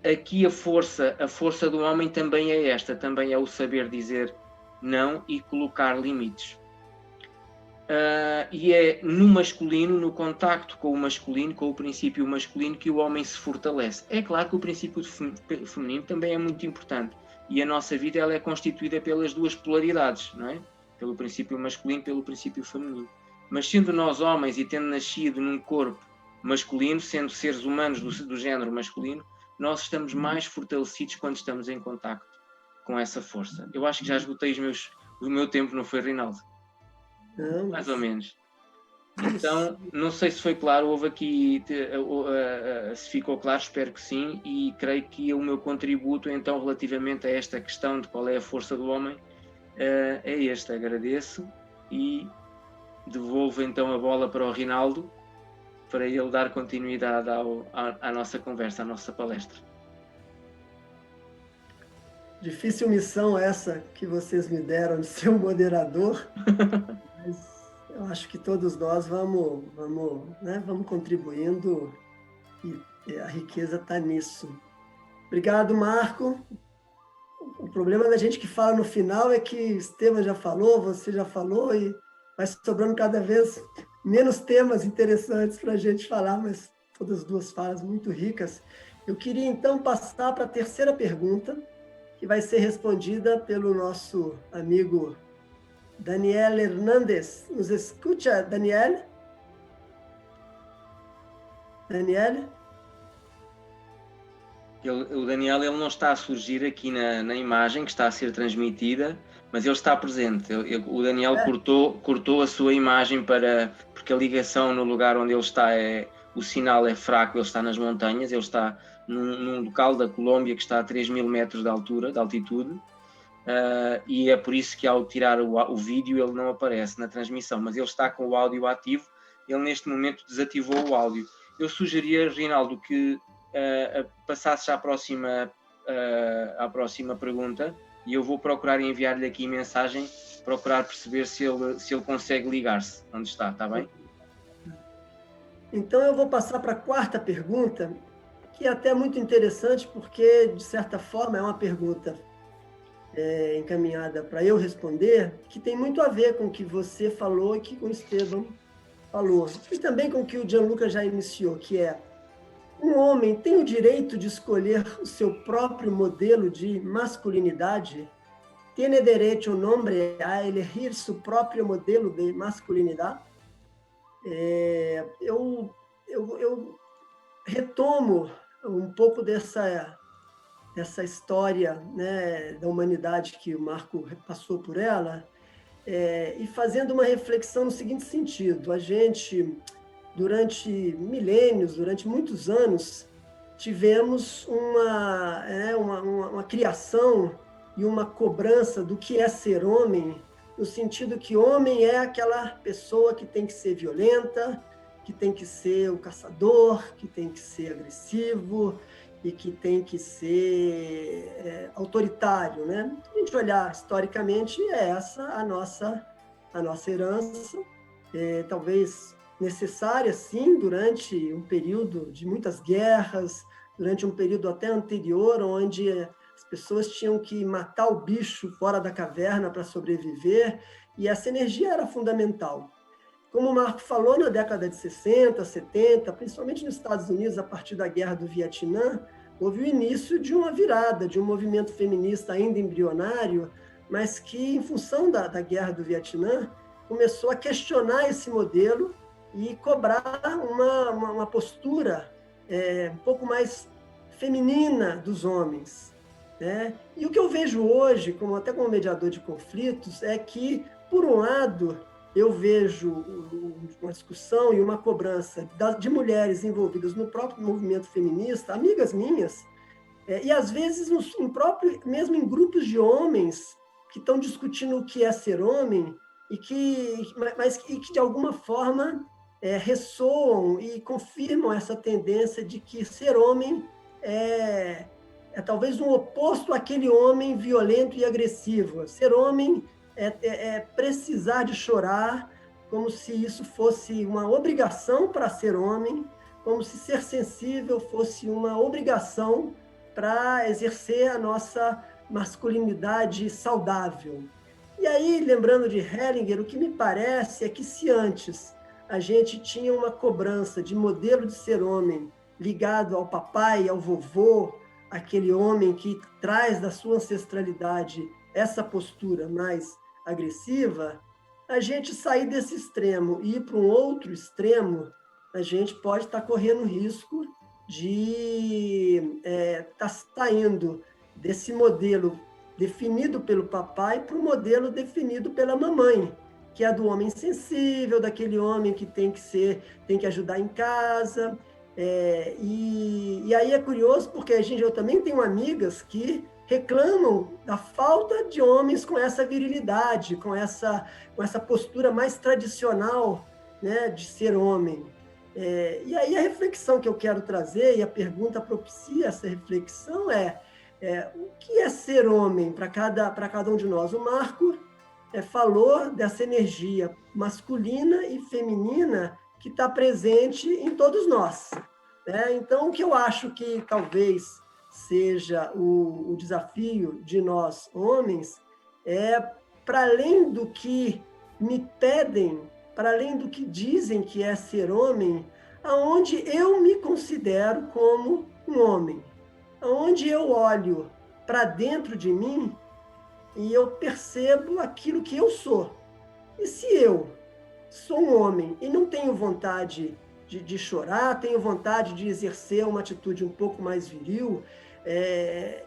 aqui a força do homem também é esta, também é o saber dizer não e colocar limites. E é no masculino, no contacto com o masculino, com o princípio masculino, que o homem se fortalece. É claro que o princípio feminino também é muito importante, e a nossa vida ela é constituída pelas duas polaridades, não é? Pelo princípio masculino, pelo princípio feminino. Mas sendo nós homens e tendo nascido num corpo masculino, sendo seres humanos do género masculino, nós estamos mais fortalecidos quando estamos em contacto com essa força. Eu acho que já esgotei o meu tempo, não foi, Rinaldo? Não, Mais ou menos. Então, não sei se foi claro, houve aqui, se ficou claro, espero que sim, e creio que o meu contributo, então, relativamente a esta questão de qual é a força do homem, é este. Agradeço e devolvo então a bola para o Rinaldo, para ele dar continuidade à nossa conversa, à nossa palestra. Difícil missão essa que vocês me deram de ser um moderador, mas eu acho que todos nós vamos contribuindo e a riqueza está nisso. Obrigado, Marco. O problema da gente que fala no final é que Estevam já falou, você já falou, e vai sobrando cada vez menos temas interessantes para a gente falar, mas todas as duas falas muito ricas. Eu queria, então, passar para a terceira pergunta, que vai ser respondida pelo nosso amigo Daniel Hernández. Nos escuta, Daniel? Daniel? O Daniel ele não está a surgir aqui na imagem que está a ser transmitida, mas ele está presente. O Daniel cortou a sua imagem porque a ligação no lugar onde ele está, o sinal é fraco, ele está nas montanhas, ele está num local da Colômbia que está a 3.000 metros de altitude, e é por isso que ao tirar o vídeo ele não aparece na transmissão, mas ele está com o áudio ativo, ele neste momento desativou o áudio. Eu sugeria, Rinaldo, que passasses à próxima pergunta, e eu vou procurar enviar-lhe aqui mensagem, procurar perceber se ele consegue ligar-se onde está bem? Então eu vou passar para a quarta pergunta, que é até muito interessante, porque, de certa forma, é uma pergunta encaminhada para eu responder, que tem muito a ver com o que você falou e que o Estevam falou, e também com o que o Gianluca já iniciou, que é: um homem tem o direito de escolher o seu próprio modelo de masculinidade? ¿Tiene derecho un hombre a elegir su propio modelo de masculinidade? Eu retomo um pouco dessa história, né, da humanidade que o Marco passou por ela, e fazendo uma reflexão no seguinte sentido: a gente, durante milênios, durante muitos anos, tivemos uma criação e uma cobrança do que é ser homem, no sentido que homem é aquela pessoa que tem que ser violenta, que tem que ser o caçador, que tem que ser agressivo e que tem que ser autoritário, né? Se a gente olhar historicamente, é essa a nossa herança, talvez necessária, sim, durante um período de muitas guerras, durante um período até anterior, onde as pessoas tinham que matar o bicho fora da caverna para sobreviver, e essa energia era fundamental. Como o Marco falou, na década de 60, 70, principalmente nos Estados Unidos, a partir da Guerra do Vietnã, houve o início de uma virada, de um movimento feminista ainda embrionário, mas que, em função da Guerra do Vietnã, começou a questionar esse modelo e cobrar uma postura um pouco mais feminina dos homens, né? E o que eu vejo hoje, até como mediador de conflitos, é que, por um lado, eu vejo uma discussão e uma cobrança de mulheres envolvidas no próprio movimento feminista, amigas minhas, e às vezes mesmo em grupos de homens que estão discutindo o que é ser homem, mas que de alguma forma ressoam e confirmam essa tendência de que ser homem é talvez um oposto àquele homem violento e agressivo. Ser homem é precisar de chorar, como se isso fosse uma obrigação para ser homem, como se ser sensível fosse uma obrigação para exercer a nossa masculinidade saudável. E aí, lembrando de Hellinger, o que me parece é que se antes a gente tinha uma cobrança de modelo de ser homem ligado ao papai, ao vovô, aquele homem que traz da sua ancestralidade essa postura mais agressiva, a gente sair desse extremo e ir para um outro extremo, a gente pode estar correndo risco de estar saindo desse modelo definido pelo papai para o modelo definido pela mamãe, que é do homem sensível, daquele homem que tem que ajudar em casa. E aí é curioso porque eu também tenho amigas que reclamam da falta de homens com essa virilidade, com essa postura mais tradicional, né, de ser homem. E aí a reflexão que eu quero trazer, e a pergunta propicia essa reflexão, o que é ser homem para cada um de nós? O Marco falou dessa energia masculina e feminina que está presente em todos nós. Né? Então, o que eu acho que talvez seja o desafio de nós, homens, para além do que me pedem, para além do que dizem que é ser homem, aonde eu me considero como um homem, aonde eu olho para dentro de mim e eu percebo aquilo que eu sou. E se eu sou um homem e não tenho vontade de chorar, tenho vontade de exercer uma atitude um pouco mais viril,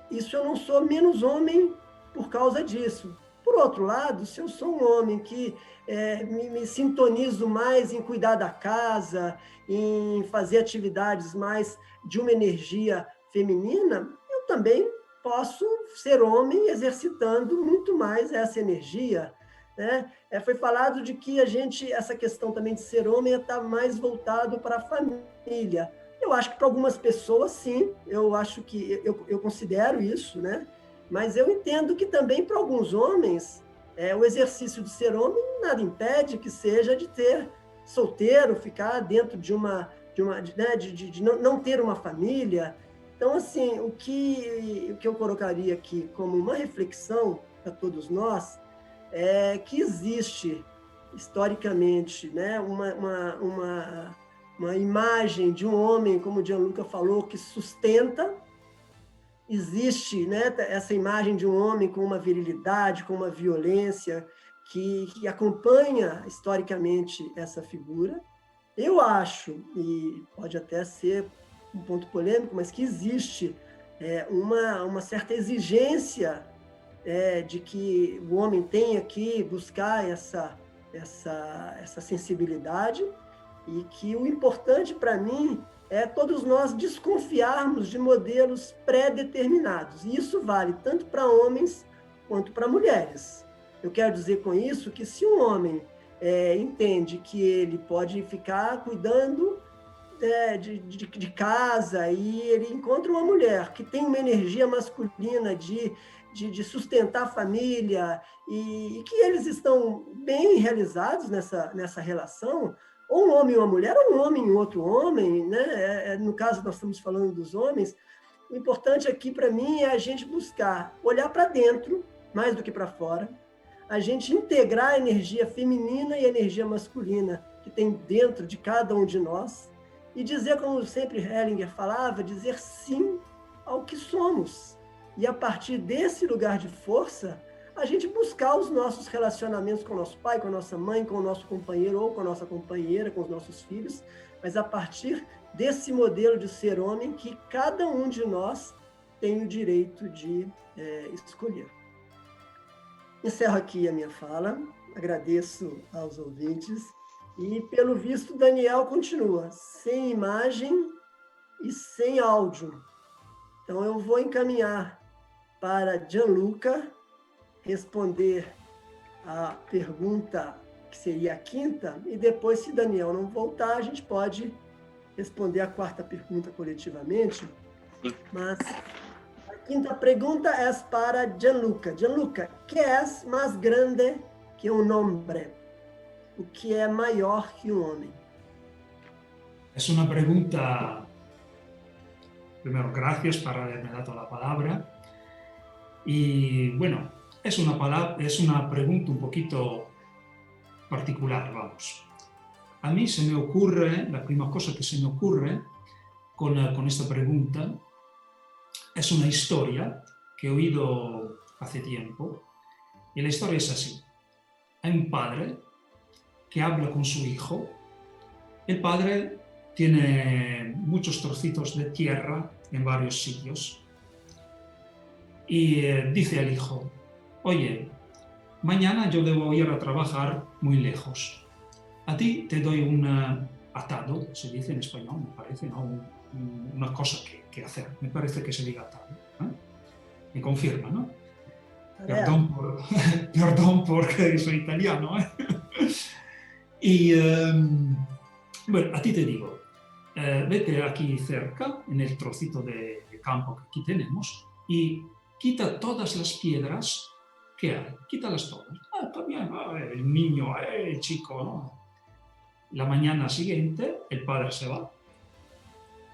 isso eu não sou menos homem por causa disso. Por outro lado, se eu sou um homem que me sintonizo mais em cuidar da casa, em fazer atividades mais de uma energia feminina, eu também posso ser homem exercitando muito mais essa energia. Né? Foi falado de que essa questão também de ser homem está mais voltado para a família. Eu acho que para algumas pessoas, sim, eu acho que eu considero isso, né? Mas eu entendo que também para alguns homens, o exercício de ser homem nada impede que seja de ter solteiro, ficar dentro de não ter uma família. Então, assim, o que eu colocaria aqui como uma reflexão para todos nós é que existe, historicamente, né, uma imagem de um homem, como o Gianluca falou, que sustenta. Existe, né, essa imagem de um homem com uma virilidade, com uma violência, que acompanha historicamente essa figura. Eu acho, e pode até ser um ponto polêmico, mas que existe uma certa exigência de que o homem tenha que buscar essa sensibilidade, e que o importante para mim é todos nós desconfiarmos de modelos pré-determinados. E isso vale tanto para homens quanto para mulheres. Eu quero dizer com isso que se um homem entende que ele pode ficar cuidando de casa e ele encontra uma mulher que tem uma energia masculina de sustentar a família e que eles estão bem realizados nessa relação, ou um homem e uma mulher, ou um homem e outro homem, né? No caso, nós estamos falando dos homens. O importante aqui, para mim, é a gente buscar olhar para dentro, mais do que para fora, a gente integrar a energia feminina e a energia masculina que tem dentro de cada um de nós e dizer, como sempre Hellinger falava, dizer sim ao que somos. E a partir desse lugar de força, a gente buscar os nossos relacionamentos com o nosso pai, com a nossa mãe, com o nosso companheiro ou com a nossa companheira, com os nossos filhos, mas a partir desse modelo de ser homem que cada um de nós tem o direito de escolher. Encerro aqui a minha fala, agradeço aos ouvintes e, pelo visto, Daniel continua sem imagem e sem áudio. Então, eu vou encaminhar para Gianluca responder a pergunta que seria a quinta, e depois, se Daniel não voltar, a gente pode responder a quarta pergunta coletivamente. Mas a quinta pergunta é para Gianluca. Gianluca, ¿qué es más grande que un hombre? O que é maior que um homem? Es una pregunta, primero, gracias por haberme dado la palabra. Y bueno, es una pregunta un poquito particular, vamos. A mí se me ocurre, la primera cosa que se me ocurre con esta pregunta es una historia que he oído hace tiempo. Y la historia es así. Hay un padre que habla con su hijo. El padre tiene muchos trocitos de tierra en varios sitios y dice al hijo, oye, mañana yo debo ir a trabajar muy lejos. A ti te doy un atado, se dice en español, me parece, ¿no? Una cosa que hacer. Me parece que se diga atado. Me confirma, ¿no? Perdón porque soy italiano. Y bueno, a ti te digo, vete aquí cerca, en el trocito de campo que aquí tenemos, y quita todas las piedras que hay. Quítalas todas. También el niño, el chico, ¿no? La mañana siguiente, el padre se va.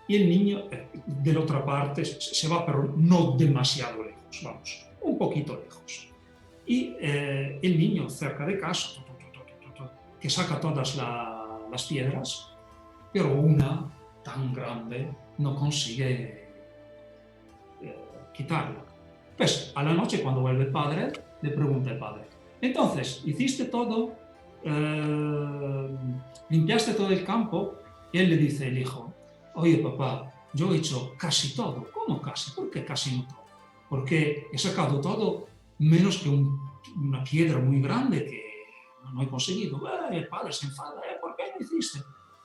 Y el niño, de la otra parte, se va, pero no demasiado lejos, vamos, un poquito lejos. Y el niño, cerca de casa, que saca todas las piedras, pero una tan grande no consigue quitarla. Pues a la noche, cuando vuelve el padre, le pregunta el padre, entonces, ¿hiciste todo? ¿Limpiaste todo el campo? Y él le dice, el hijo, oye papá, yo he hecho casi todo. ¿Cómo casi? ¿Por qué casi no todo? Porque he sacado todo menos que una piedra muy grande que no he conseguido. El padre se enfada, ¿por qué no hiciste?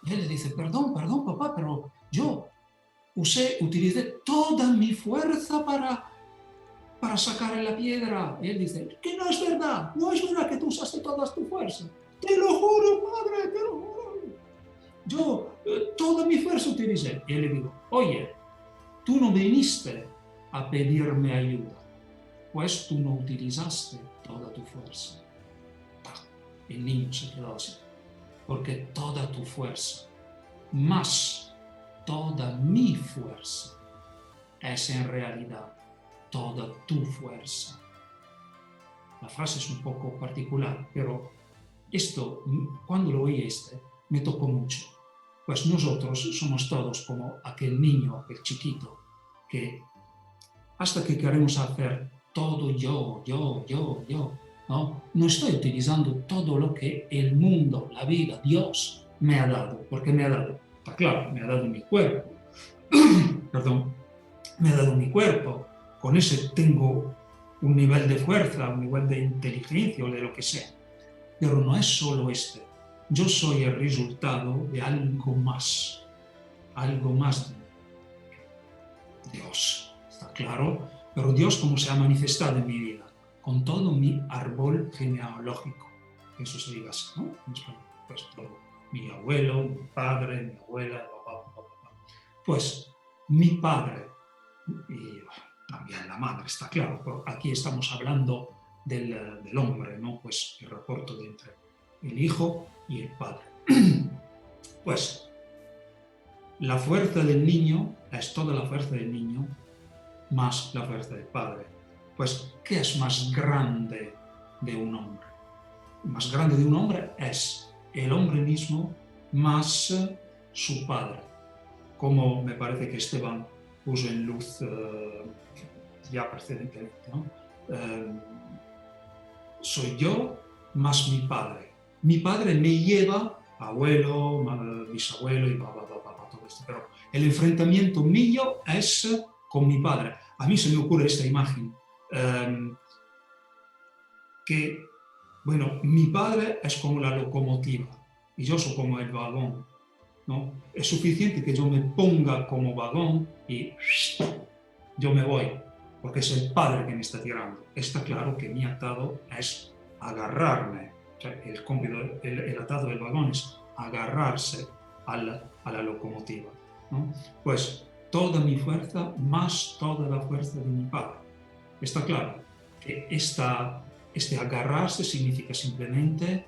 Y él le dice, perdón papá, pero yo utilicé toda mi fuerza para sacar la piedra. Y él dice, que no es verdad que tú usaste toda tu fuerza. Te lo juro, padre, te lo juro. Yo toda mi fuerza utilicé. Y él le digo, oye, tú no viniste a pedirme ayuda, pues tú no utilizaste toda tu fuerza. El niño se quedó así, porque toda tu fuerza, más toda mi fuerza, es en realidad toda tu fuerza. La frase es un poco particular, pero esto, cuando lo oí me tocó mucho. Pues nosotros somos todos como aquel niño, aquel chiquito, que hasta que queremos hacer todo yo, ¿no? No estoy utilizando todo lo que el mundo, la vida, Dios me ha dado, porque me ha dado, está claro, me ha dado mi cuerpo, perdón, me ha dado mi cuerpo, con ese tengo un nivel de fuerza, un nivel de inteligencia o de lo que sea, pero no es solo yo soy el resultado de algo más de Dios, está claro, pero Dios como se ha manifestado en mi vida, con todo mi árbol genealógico, eso se diga así, ¿no? Pues todo, mi abuelo, mi padre, mi abuela, papá. Pues mi padre y también la madre, está claro, pero aquí estamos hablando del hombre, ¿no? Pues el reporte entre el hijo y el padre. Pues la fuerza del niño es toda la fuerza del niño más la fuerza del padre. Pues, ¿qué es más grande de un hombre? Más grande de un hombre es el hombre mismo más su padre. Como me parece que Esteban puso en luz ya precedentemente, ¿no? Soy yo más mi padre. Mi padre me lleva, abuelo, bisabuelo y papá, todo esto. Pero el enfrentamiento mío es con mi padre. A mí se me ocurre esta imagen. Que, bueno, mi padre es como la locomotiva y yo soy como el vagón, ¿no? Es suficiente que yo me ponga como vagón y yo me voy, porque es el padre que me está tirando. Está claro que mi atado es agarrarme O sea, el cómputo, el atado del vagón es agarrarse a la locomotiva, ¿no? Pues toda mi fuerza más toda la fuerza de mi padre. Está claro que este agarrarse significa simplemente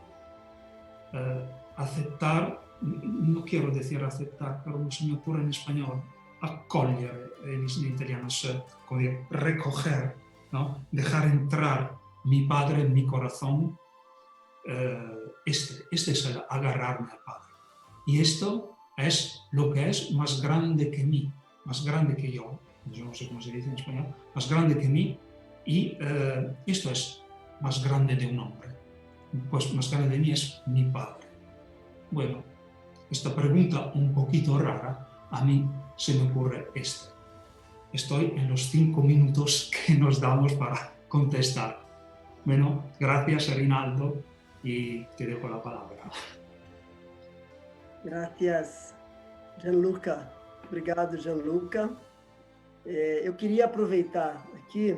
aceptar, no quiero decir aceptar, pero no se me ocurre en español, accogliere en italiano, como decir, recoger, ¿no? Dejar entrar mi padre en mi corazón. Este es el agarrarme al Padre. Y esto es lo que es más grande que mí, más grande que yo no sé cómo se dice en español, más grande que mí, y esto es más grande de un hombre. Pues más grande de mí es mi Padre. Bueno, esta pregunta un poquito rara, a mí se me ocurre esta. Estoy en los 5 minutos que nos damos para contestar. Bueno, gracias Rinaldo y te dejo la palabra. Gracias, Gianluca. Obrigado, Gianluca. Eu queria aproveitar aqui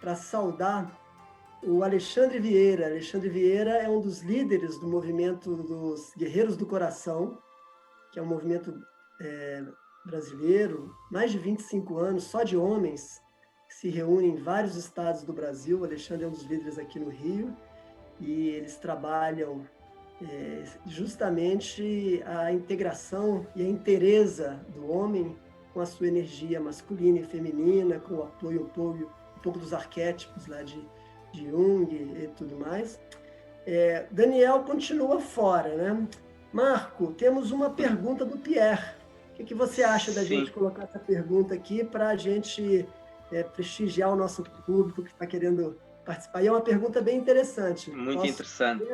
para saudar o Alexandre Vieira. Alexandre Vieira é um dos líderes do movimento dos Guerreiros do Coração, que é um movimento brasileiro, mais de 25 anos, só de homens, que se reúnem em vários estados do Brasil. O Alexandre é um dos líderes aqui no Rio, e eles trabalham justamente a integração e a inteireza do homem com a sua energia masculina e feminina, com o apoio um pouco dos arquétipos lá de Jung e tudo mais. Daniel continua fora, né? Marco, temos uma pergunta do Pierre. O que você acha da gente colocar essa pergunta aqui para a gente prestigiar o nosso público que está querendo participar? E é uma pergunta bem interessante. Muito interessante.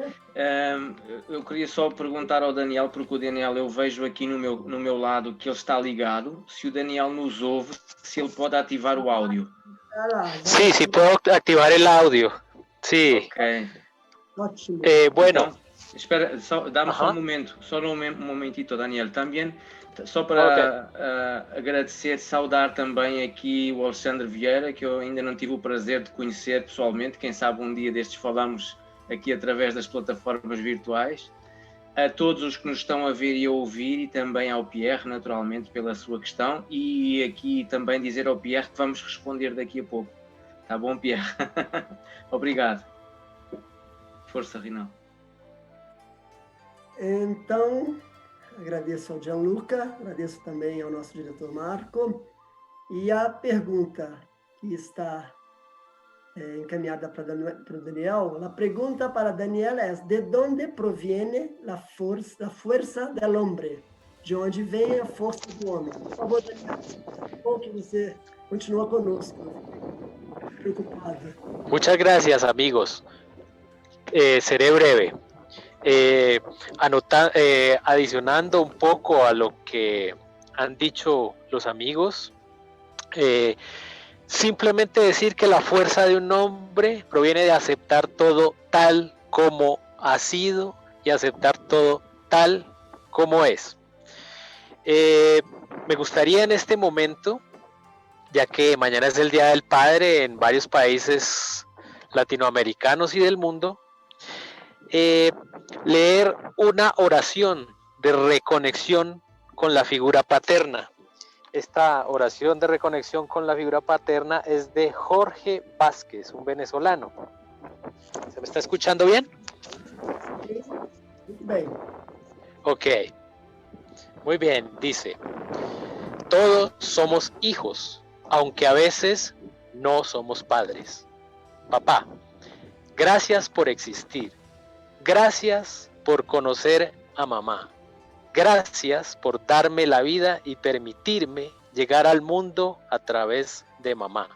Eu queria só perguntar ao Daniel, porque o Daniel, eu vejo aqui no meu lado que ele está ligado. Se o Daniel nos ouve, se ele pode ativar o áudio. Sí, sí puedo activar el audio. Sí. Ok. Ótimo. Bueno. Então, espera, dá-me só um momentito, Daniel. Também, só para agradecer, saudar também aqui o Alexandre Vieira, que eu ainda não tive o prazer de conhecer pessoalmente. Quem sabe um dia destes falamos aqui através das plataformas virtuais. A todos os que nos estão a ver e a ouvir, e também ao Pierre, naturalmente, pela sua questão. E aqui também dizer ao Pierre que vamos responder daqui a pouco. Tá bom, Pierre? Obrigado. Força, Rinaldo. Então, agradeço ao Gianluca, agradeço também ao nosso diretor Marco. E a pergunta que está encaminhada para o Daniel, a pergunta para Daniel é: de onde proviene a força do homem? De onde vem a força do homem? Por favor, Daniel, bom que você continua conosco. Preocupado. Muchas gracias, amigos. Seré breve. Adicionando un poco a lo que han dicho los amigos, simplemente decir que la fuerza de un hombre proviene de aceptar todo tal como ha sido y aceptar todo tal como es. Me gustaría en este momento, ya que mañana es el Día del Padre en varios países latinoamericanos y del mundo, leer una oración de reconexión con la figura paterna. Esta oración de reconexión con la figura paterna es de Jorge Vázquez, un venezolano. ¿Se me está escuchando bien? Bien. Ok. Muy bien, dice: todos somos hijos, aunque a veces no somos padres. Papá, gracias por existir. Gracias por conocer a mamá. Gracias por darme la vida y permitirme llegar al mundo a través de mamá.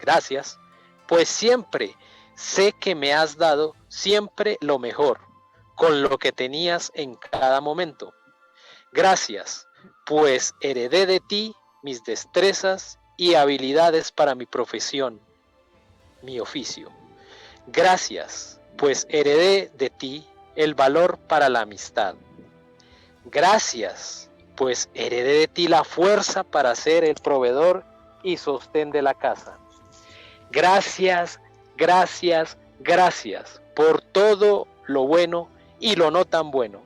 Gracias, pues siempre sé que me has dado siempre lo mejor, con lo que tenías en cada momento. Gracias, pues heredé de ti mis destrezas y habilidades para mi profesión, mi oficio. Gracias, pues heredé de ti el valor para la amistad. Gracias, pues heredé de ti la fuerza para ser el proveedor y sostén de la casa. Gracias, gracias, gracias por todo lo bueno y lo no tan bueno.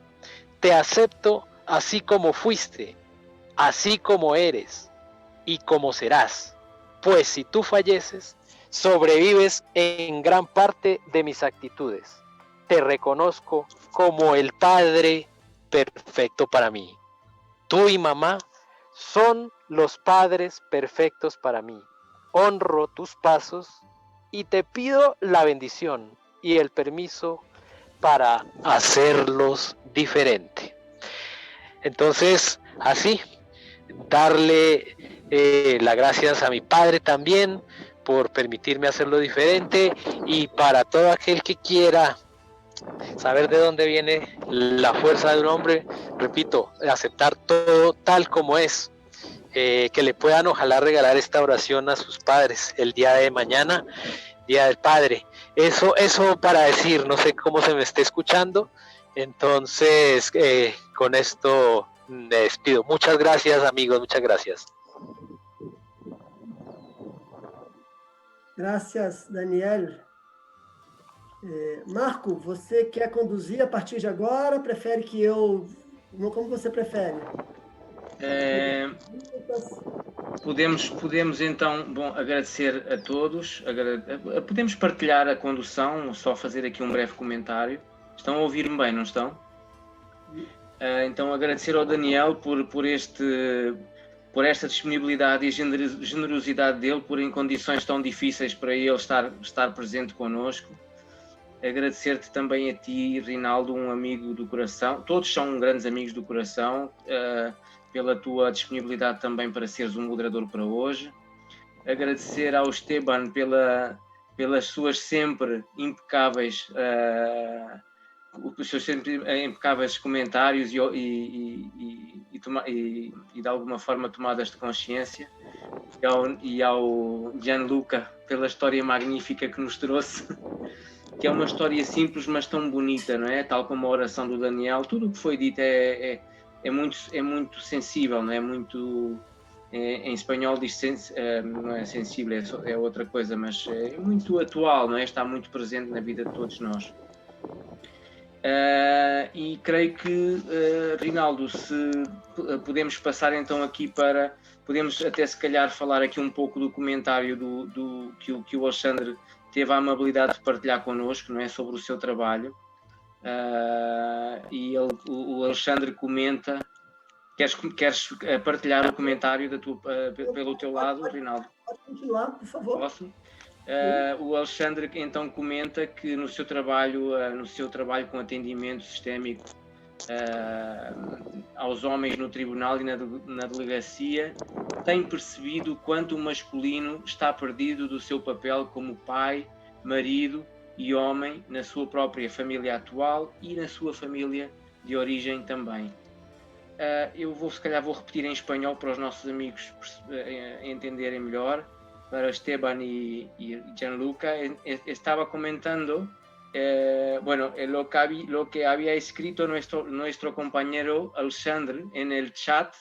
Te acepto así como fuiste, así como eres y como serás. Pues si tú falleces, sobrevives en gran parte de mis actitudes. Te reconozco como el padre perfecto para mí. Tú y mamá son los padres perfectos para mí. Honro tus pasos y te pido la bendición y el permiso para hacerlos diferente. Entonces, así, darle las gracias a mi padre también por permitirme hacerlo diferente, y para todo aquel que quiera saber de dónde viene la fuerza de un hombre, repito, aceptar todo tal como es, que le puedan ojalá regalar esta oración a sus padres el día de mañana, Día del Padre. Eso para decir, no sé cómo se me esté escuchando, entonces con esto me despido. Muchas gracias, amigos, muchas gracias. Gracias, Daniel. Marco, você quer conduzir a partir de agora? Prefere que eu... Como você prefere? Podemos então, agradecer a todos. Podemos partilhar a condução, só fazer aqui um breve comentário. Estão a ouvir-me bem, não estão? Então, agradecer ao Daniel por esta disponibilidade e generosidade dele, por em condições tão difíceis para ele estar presente connosco. Agradecer-te também a ti, Rinaldo, um amigo do coração. Todos são grandes amigos do coração, pela tua disponibilidade também para seres um moderador para hoje. Agradecer ao Esteban pelas suas sempre impecáveis comentários e de alguma forma tomadas de consciência, e ao Gianluca pela história magnífica que nos trouxe, que é uma história simples mas tão bonita, não é? Tal como a oração do Daniel, tudo o que foi dito é muito sensível, não é? Em espanhol diz não é sensível, é outra coisa, mas é muito atual, não é? Está muito presente na vida de todos nós. E creio que, Rinaldo, se podemos passar então aqui para... Podemos até se calhar falar aqui um pouco do comentário que o Alexandre teve a amabilidade de partilhar connosco, não é? Sobre o seu trabalho. E o Alexandre comenta... Queres partilhar o comentário pelo teu lado, Rinaldo? Pode continuar, por favor. Posso? O Alexandre então comenta que no seu trabalho com atendimento sistémico aos homens no tribunal e na delegacia, tem percebido o quanto o masculino está perdido do seu papel como pai, marido e homem na sua própria família atual e na sua família de origem também. Eu se calhar vou repetir em espanhol para os nossos amigos entenderem melhor. Para Esteban y Gianluca, estaba comentando lo que había escrito nuestro compañero Alexandre en el chat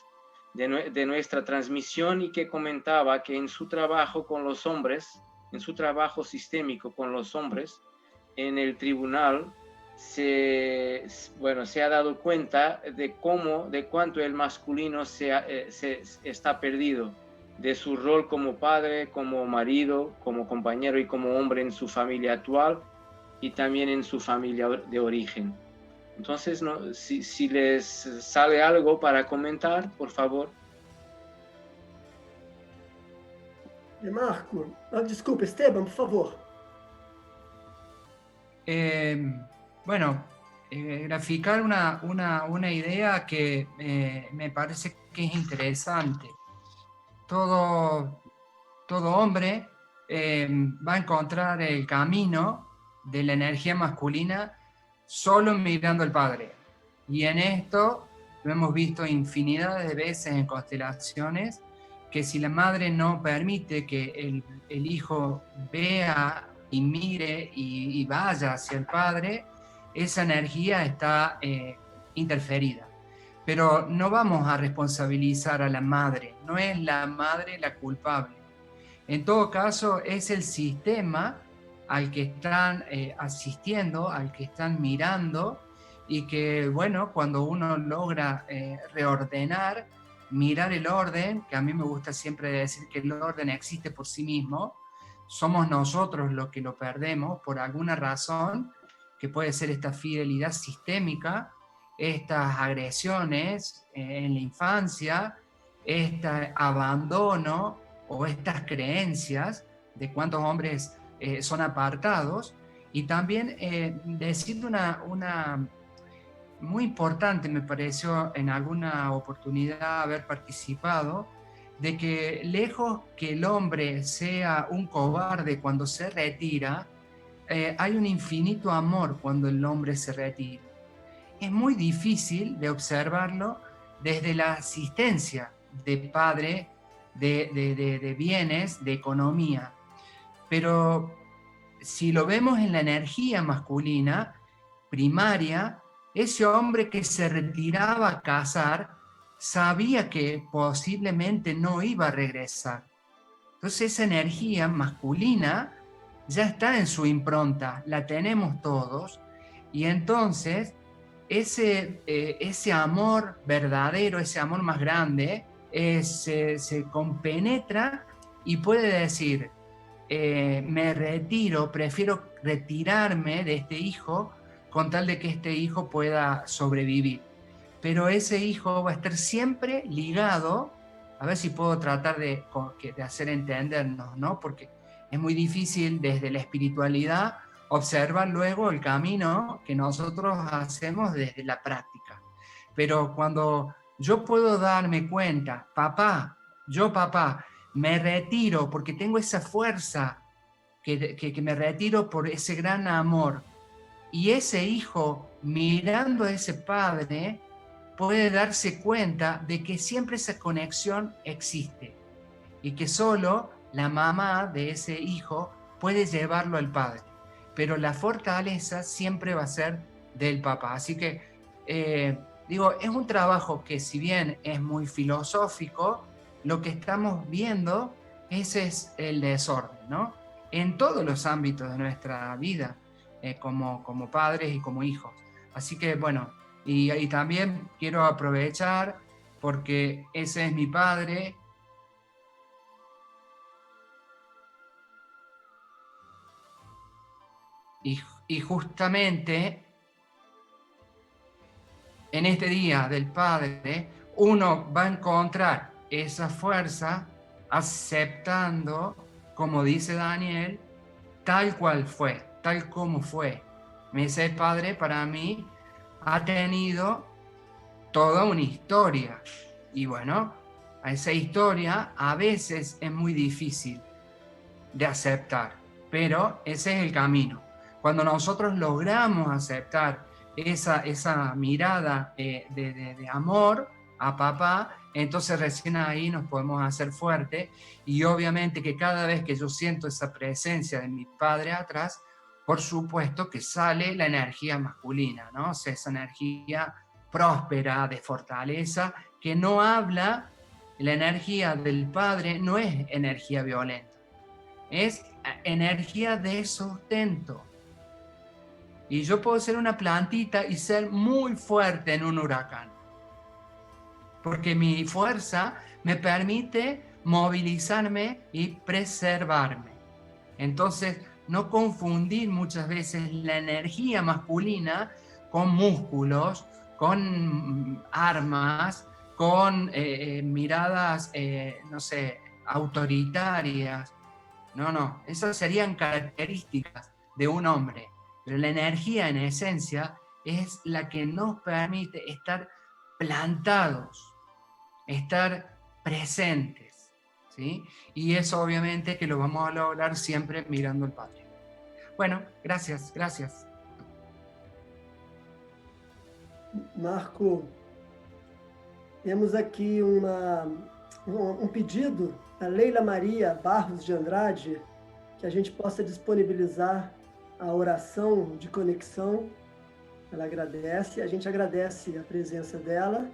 de nuestra transmisión, y que comentaba que en su trabajo con los hombres, en su trabajo sistémico con los hombres en el tribunal, se ha dado cuenta de cuánto el masculino está perdido de su rol como padre, como marido, como compañero y como hombre en su familia actual y también en su familia de origen. Entonces, si les sale algo para comentar, por favor. Marco, desculpa, Esteban, por favor. Graficar una idea que me parece que es interesante. Todo hombre va a encontrar el camino de la energía masculina solo mirando al padre. Y en esto lo hemos visto infinidad de veces en constelaciones, que si la madre no permite que el hijo vea y mire y vaya hacia el padre, esa energía está interferida. Pero no vamos a responsabilizar a la madre, no es la madre la culpable. En todo caso, es el sistema al que están asistiendo, al que están mirando, y que, bueno, cuando uno logra reordenar, mirar el orden, que a mí me gusta siempre decir que el orden existe por sí mismo, somos nosotros los que lo perdemos por alguna razón, que puede ser esta fidelidad sistémica, estas agresiones en la infancia, este abandono o estas creencias de cuántos hombres son apartados. Y también decir una muy importante, me pareció en alguna oportunidad haber participado, de que lejos que el hombre sea un cobarde cuando se retira, hay un infinito amor cuando el hombre se retira. Es muy difícil de observarlo desde la asistencia de padre, de bienes, de economía. Pero si lo vemos en la energía masculina, primaria, ese hombre que se retiraba a cazar sabía que posiblemente no iba a regresar. Entonces esa energía masculina ya está en su impronta, la tenemos todos, y entonces ese amor verdadero, ese amor más grande, se compenetra y puede decir, me retiro, prefiero retirarme de este hijo con tal de que este hijo pueda sobrevivir. Pero ese hijo va a estar siempre ligado, a ver si puedo tratar de hacer entendernos, ¿no? Porque es muy difícil desde la espiritualidad observar luego el camino que nosotros hacemos desde la práctica. Pero cuando yo puedo darme cuenta, papá, me retiro porque tengo esa fuerza, que me retiro por ese gran amor, y ese hijo mirando a ese padre puede darse cuenta de que siempre esa conexión existe y que solo la mamá de ese hijo puede llevarlo al padre, pero la fortaleza siempre va a ser del papá. Así que es un trabajo que, si bien es muy filosófico, lo que estamos viendo ese es el desorden, ¿no? En todos los ámbitos de nuestra vida, como padres y como hijos. Así que bueno, y también quiero aprovechar porque ese es mi padre. Y justamente en este día del Padre, uno va a encontrar esa fuerza aceptando, como dice Daniel, tal cual fue, tal como fue. Ese Padre para mí ha tenido toda una historia. Y bueno, a esa historia a veces es muy difícil de aceptar, pero ese es el camino. Cuando nosotros logramos aceptar esa mirada de amor a papá, entonces recién ahí nos podemos hacer fuertes, y obviamente que cada vez que yo siento esa presencia de mi padre atrás, por supuesto que sale la energía masculina, ¿no? O sea, esa energía próspera, de fortaleza, que no habla, la energía del padre no es energía violenta, es energía de sustento. Y yo puedo ser una plantita y ser muy fuerte en un huracán, porque mi fuerza me permite movilizarme y preservarme. Entonces, no confundir muchas veces la energía masculina con músculos, con armas, con miradas, no sé, autoritarias. No, esas serían características de un hombre. Pero la energía en esencia es la que nos permite estar plantados, estar presentes, ¿sí? Y eso obviamente que lo vamos a lograr siempre mirando al Padre. Bueno, gracias. Marco, temos aqui pedido da Leila Maria Barros de Andrade, que a gente possa disponibilizar a oração de conexão. Ela agradece, a gente agradece a presença dela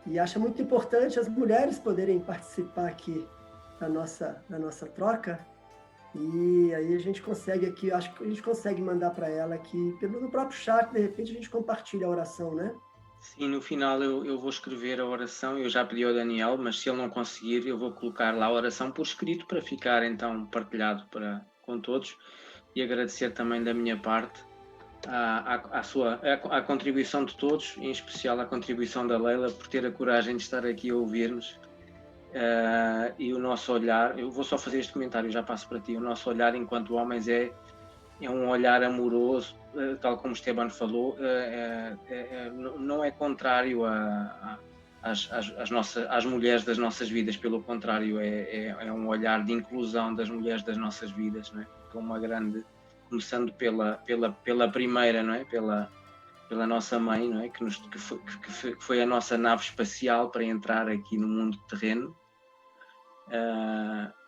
e acha muito importante as mulheres poderem participar aqui da nossa troca. E aí a gente consegue aqui, acho que a gente consegue mandar para ela aqui, no próprio chat, de repente a gente compartilha a oração, né? Sim, no final eu vou escrever a oração, eu já pedi ao Daniel, mas se ele não conseguir, eu vou colocar lá a oração por escrito para ficar então partilhado com todos, e agradecer também da minha parte a contribuição de todos, em especial a contribuição da Leila, por ter a coragem de estar aqui a ouvir-nos, e o nosso olhar, eu vou só fazer este comentário, já passo para ti, o nosso olhar enquanto homens é um olhar amoroso, tal como Esteban falou, não é contrário às mulheres das nossas vidas, pelo contrário, é um olhar de inclusão das mulheres das nossas vidas, não é? Com uma grande, começando pela primeira, não é? Pela nossa mãe, não é? Que foi a nossa nave espacial para entrar aqui no mundo terreno.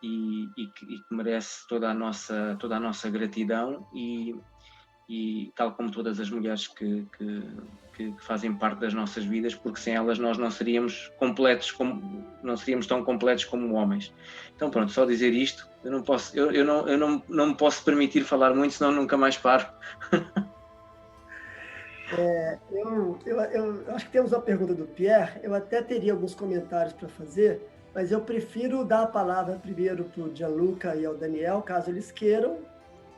E que merece toda a nossa gratidão e tal como todas as mulheres que fazem parte das nossas vidas, porque sem elas nós não seríamos tão completos como homens. Então pronto, só dizer isto, eu não me posso permitir falar muito, senão nunca mais paro. Eu acho que temos uma pergunta do Pierre, eu até teria alguns comentários para fazer, mas eu prefiro dar a palavra primeiro para o Gianluca e ao Daniel, caso eles queiram.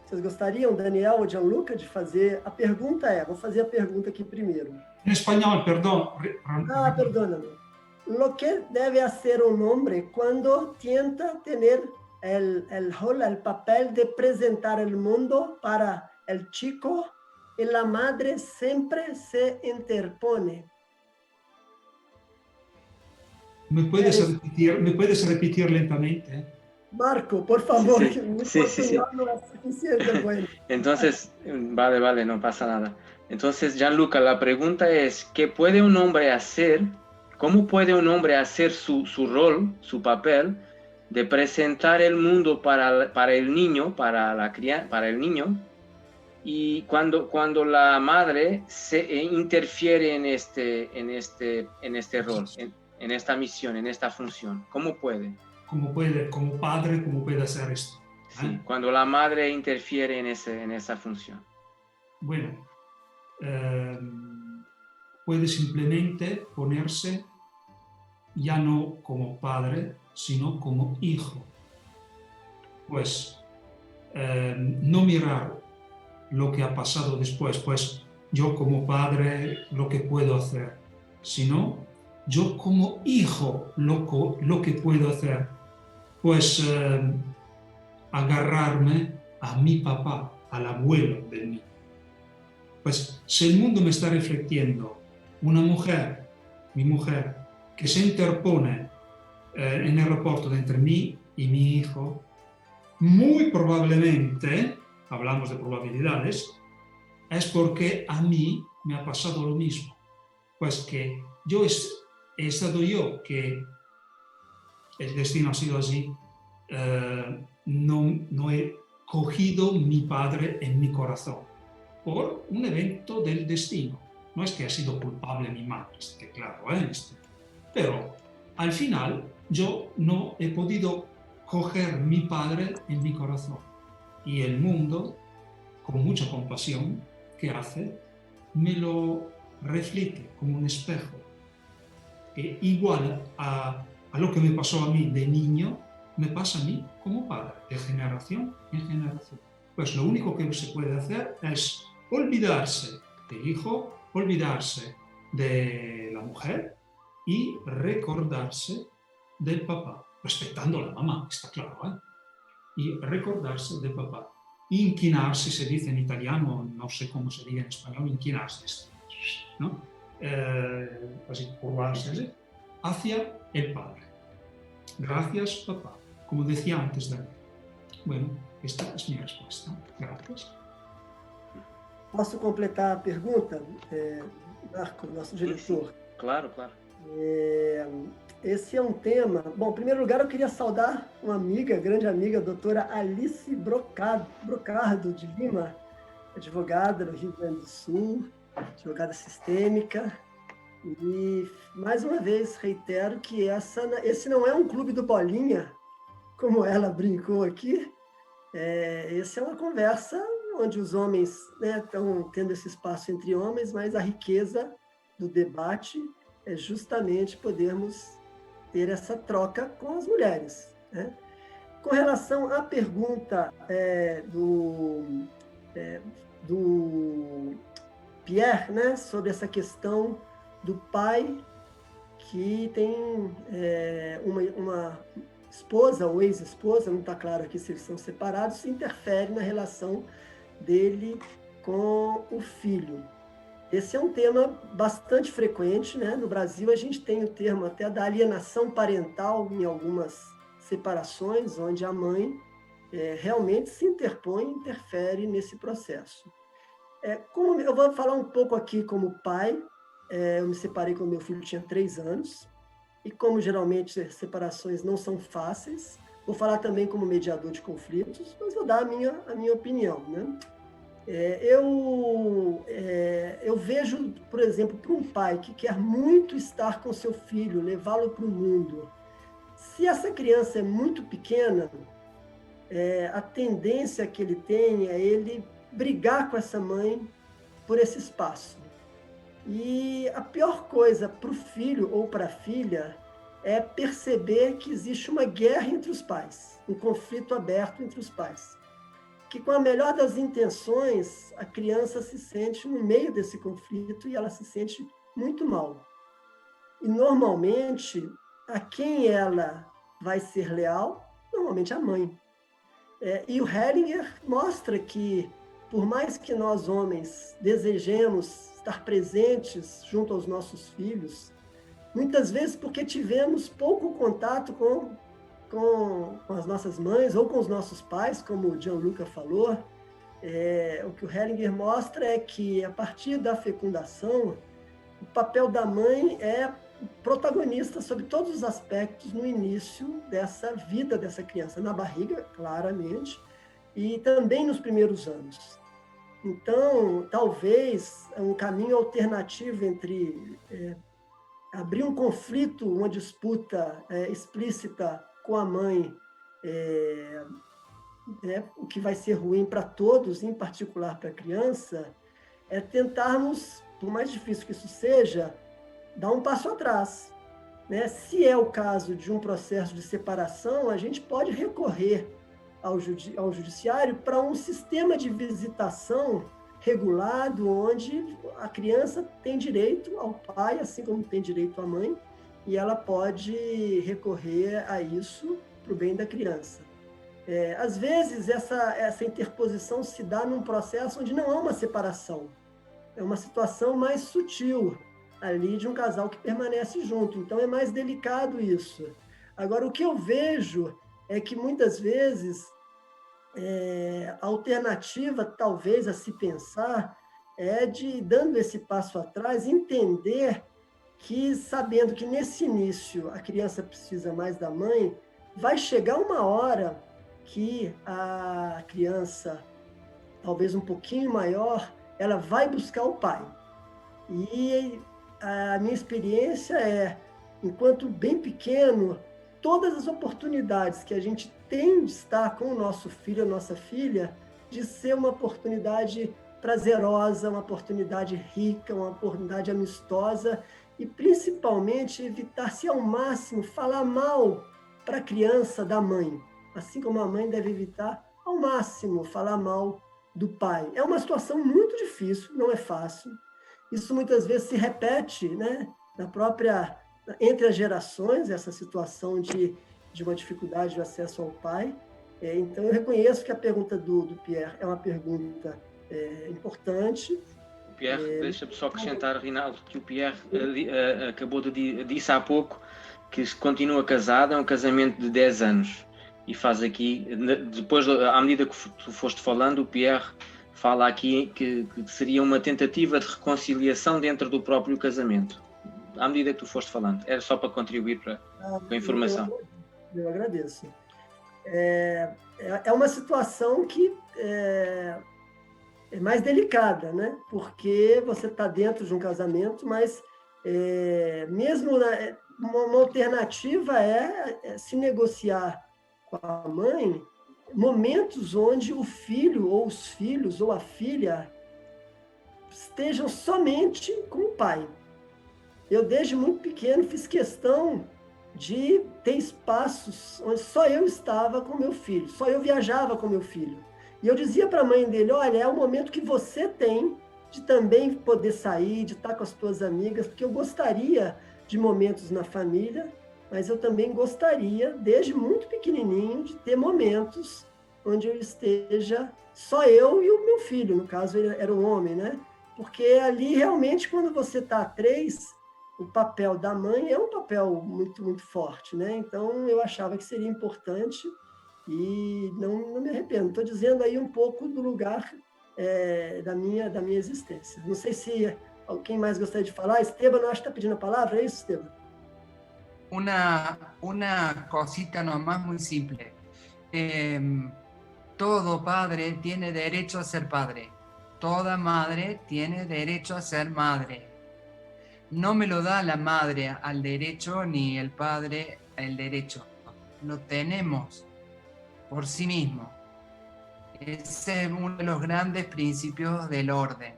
Vocês gostariam, Daniel ou Gianluca, de fazer? A pergunta vou fazer a pergunta aqui primeiro. En español, perdón. Perdóname. Lo que debe hacer un hombre cuando tienta tener el rol, el papel de presentar el mundo para el chico y la madre siempre se interpone? ¿Me puedes repetir lentamente? Marco, por favor, Sí, que mi sí. portugués no es suficiente bueno. Entonces, vale, no pasa nada. Entonces, Gianluca, la pregunta es, ¿cómo puede un hombre hacer su rol, su papel, de presentar el mundo para el niño, para el niño, y cuando la madre se interfiere en este rol, en esta misión, en esta función? ¿Cómo puede? Como padre, ¿cómo puede hacer esto? Sí, cuando la madre interfiere en esa función. Bueno, puede simplemente ponerse ya no como padre, sino como hijo. Pues no mirar lo que ha pasado después, pues yo como padre lo que puedo hacer, sino yo como hijo lo que puedo hacer, pues agarrarme a mi papá, al abuelo de mí. Pues si el mundo me está reflejando una mujer, mi mujer, que se interpone en el rapporto entre mí y mi hijo, muy probablemente, hablamos de probabilidades, es porque a mí me ha pasado lo mismo. Pues que he estado yo, que el destino ha sido así, no he cogido mi padre en mi corazón por un evento del destino. No es que ha sido culpable mi madre, claro, pero al final yo no he podido coger mi padre en mi corazón. Y el mundo, con mucha compasión, ¿qué hace? Me lo refleja como un espejo. Que igual a lo que me pasó a mí de niño, me pasa a mí como padre, de generación en generación. Pues lo único que se puede hacer es olvidarse del hijo, olvidarse de la mujer y recordarse del papá, respetando a la mamá, está claro, ¿eh? Y recordarse del papá. Inclinarse, se dice en italiano, no sé cómo se diga en español, inclinarse, ¿no? Así, curvarse, ¿sí? Hacia el padre. Gracias, papá. Como decía antes Daniel. Bueno, esta es mi respuesta. Gracias. Posso completar a pergunta, Marco, nosso diretor? Sim. Claro. Esse é um tema... Bom, em primeiro lugar, eu queria saudar uma amiga, grande amiga, a doutora Alice Brocardo de Lima, advogada no Rio Grande do Sul, advogada sistêmica. E, mais uma vez, reitero que esse não é um clube do Bolinha, como ela brincou aqui, Essa é uma conversa onde os homens, né, estão tendo esse espaço entre homens, mas a riqueza do debate é justamente podermos ter essa troca com as mulheres, né? Com relação à pergunta do Pierre, né, sobre essa questão do pai que tem uma esposa ou ex-esposa, não está claro aqui se eles são separados, interfere na relação dele com o filho. Esse é um tema bastante frequente, né? No Brasil, a gente tem o termo até da alienação parental em algumas separações, onde a mãe realmente se interpõe e interfere nesse processo. Como eu vou falar um pouco aqui como pai, eu me separei quando meu filho tinha 3 anos, e como geralmente as separações não são fáceis, vou falar também como mediador de conflitos, mas vou dar a minha opinião, né? Eu vejo, por exemplo, para um pai que quer muito estar com seu filho, levá-lo para o mundo, se essa criança é muito pequena, a tendência que ele tem é ele brigar com essa mãe por esse espaço. E a pior coisa para o filho ou para a filha é perceber que existe uma guerra entre os pais, um conflito aberto entre os pais. Que com a melhor das intenções, a criança se sente no meio desse conflito e ela se sente muito mal. E, normalmente, a quem ela vai ser leal? Normalmente a mãe. E o Hellinger mostra que, por mais que nós, homens, desejemos estar presentes junto aos nossos filhos, muitas vezes porque tivemos pouco contato com as nossas mães ou com os nossos pais, como o Gianluca falou, o que o Hellinger mostra é que, a partir da fecundação, o papel da mãe é protagonista sobre todos os aspectos no início dessa vida dessa criança, na barriga, claramente, e também nos primeiros anos. Então, talvez um caminho alternativo entre abrir um conflito, uma disputa explícita com a mãe, o que vai ser ruim para todos, em particular para a criança, é tentarmos, por mais difícil que isso seja, dar um passo atrás, né? Se é o caso de um processo de separação, a gente pode recorrer ao judiciário para um sistema de visitação regulado, onde a criança tem direito ao pai, assim como tem direito à mãe, e ela pode recorrer a isso para o bem da criança. Às vezes, essa interposição se dá num processo onde não há uma separação. É uma situação mais sutil, ali de um casal que permanece junto. Então, é mais delicado isso. Agora, o que eu vejo é que, muitas vezes, a alternativa, talvez, a se pensar, é de, dando esse passo atrás, entender que, sabendo que nesse início a criança precisa mais da mãe, vai chegar uma hora que a criança, talvez um pouquinho maior, ela vai buscar o pai. E a minha experiência é, enquanto bem pequeno, todas as oportunidades que a gente tem de estar com o nosso filho, a nossa filha, de ser uma oportunidade prazerosa, uma oportunidade rica, uma oportunidade amistosa, e principalmente evitar-se ao máximo falar mal para a criança da mãe, assim como a mãe deve evitar ao máximo falar mal do pai. É uma situação muito difícil, não é fácil. Isso muitas vezes se repete, né, entre as gerações, essa situação de uma dificuldade de acesso ao pai. Então, eu reconheço que a pergunta do Pierre é uma pergunta importante. Pierre, deixa-me só acrescentar, Rinaldo, que o Pierre acabou de disse há pouco que continua casado, é um casamento de 10 anos. E faz aqui, depois, à medida que tu foste falando, o Pierre fala aqui que seria uma tentativa de reconciliação dentro do próprio casamento. À medida que tu foste falando. Era só para contribuir com a informação. Eu agradeço. É uma situação que é mais delicada, né? Porque você está dentro de um casamento, mas mesmo uma alternativa é se negociar com a mãe momentos onde o filho ou os filhos ou a filha estejam somente com o pai. Eu, desde muito pequeno, fiz questão de ter espaços onde só eu estava com meu filho, só eu viajava com meu filho. E eu dizia para a mãe dele, olha, é o momento que você tem de também poder sair, de estar com as tuas amigas, porque eu gostaria de momentos na família, mas eu também gostaria, desde muito pequenininho, de ter momentos onde eu esteja só eu e o meu filho, no caso ele era um homem, né? Porque ali realmente quando você está a 3, o papel da mãe é um papel muito, muito forte, né? Então eu achava que seria importante e não me arrependo. Estou dizendo aí um pouco do lugar da minha existência. Não sei se alguém mais gostaria de falar. Esteban, acho que está pedindo a palavra, é isso, Esteban? Una cosita nomás muy simple. Todo padre tiene derecho a ser padre. Toda madre tiene derecho a ser madre. No me lo da la madre al derecho ni el padre el derecho. Lo tenemos por sí mismo. Ese es uno de los grandes principios del orden.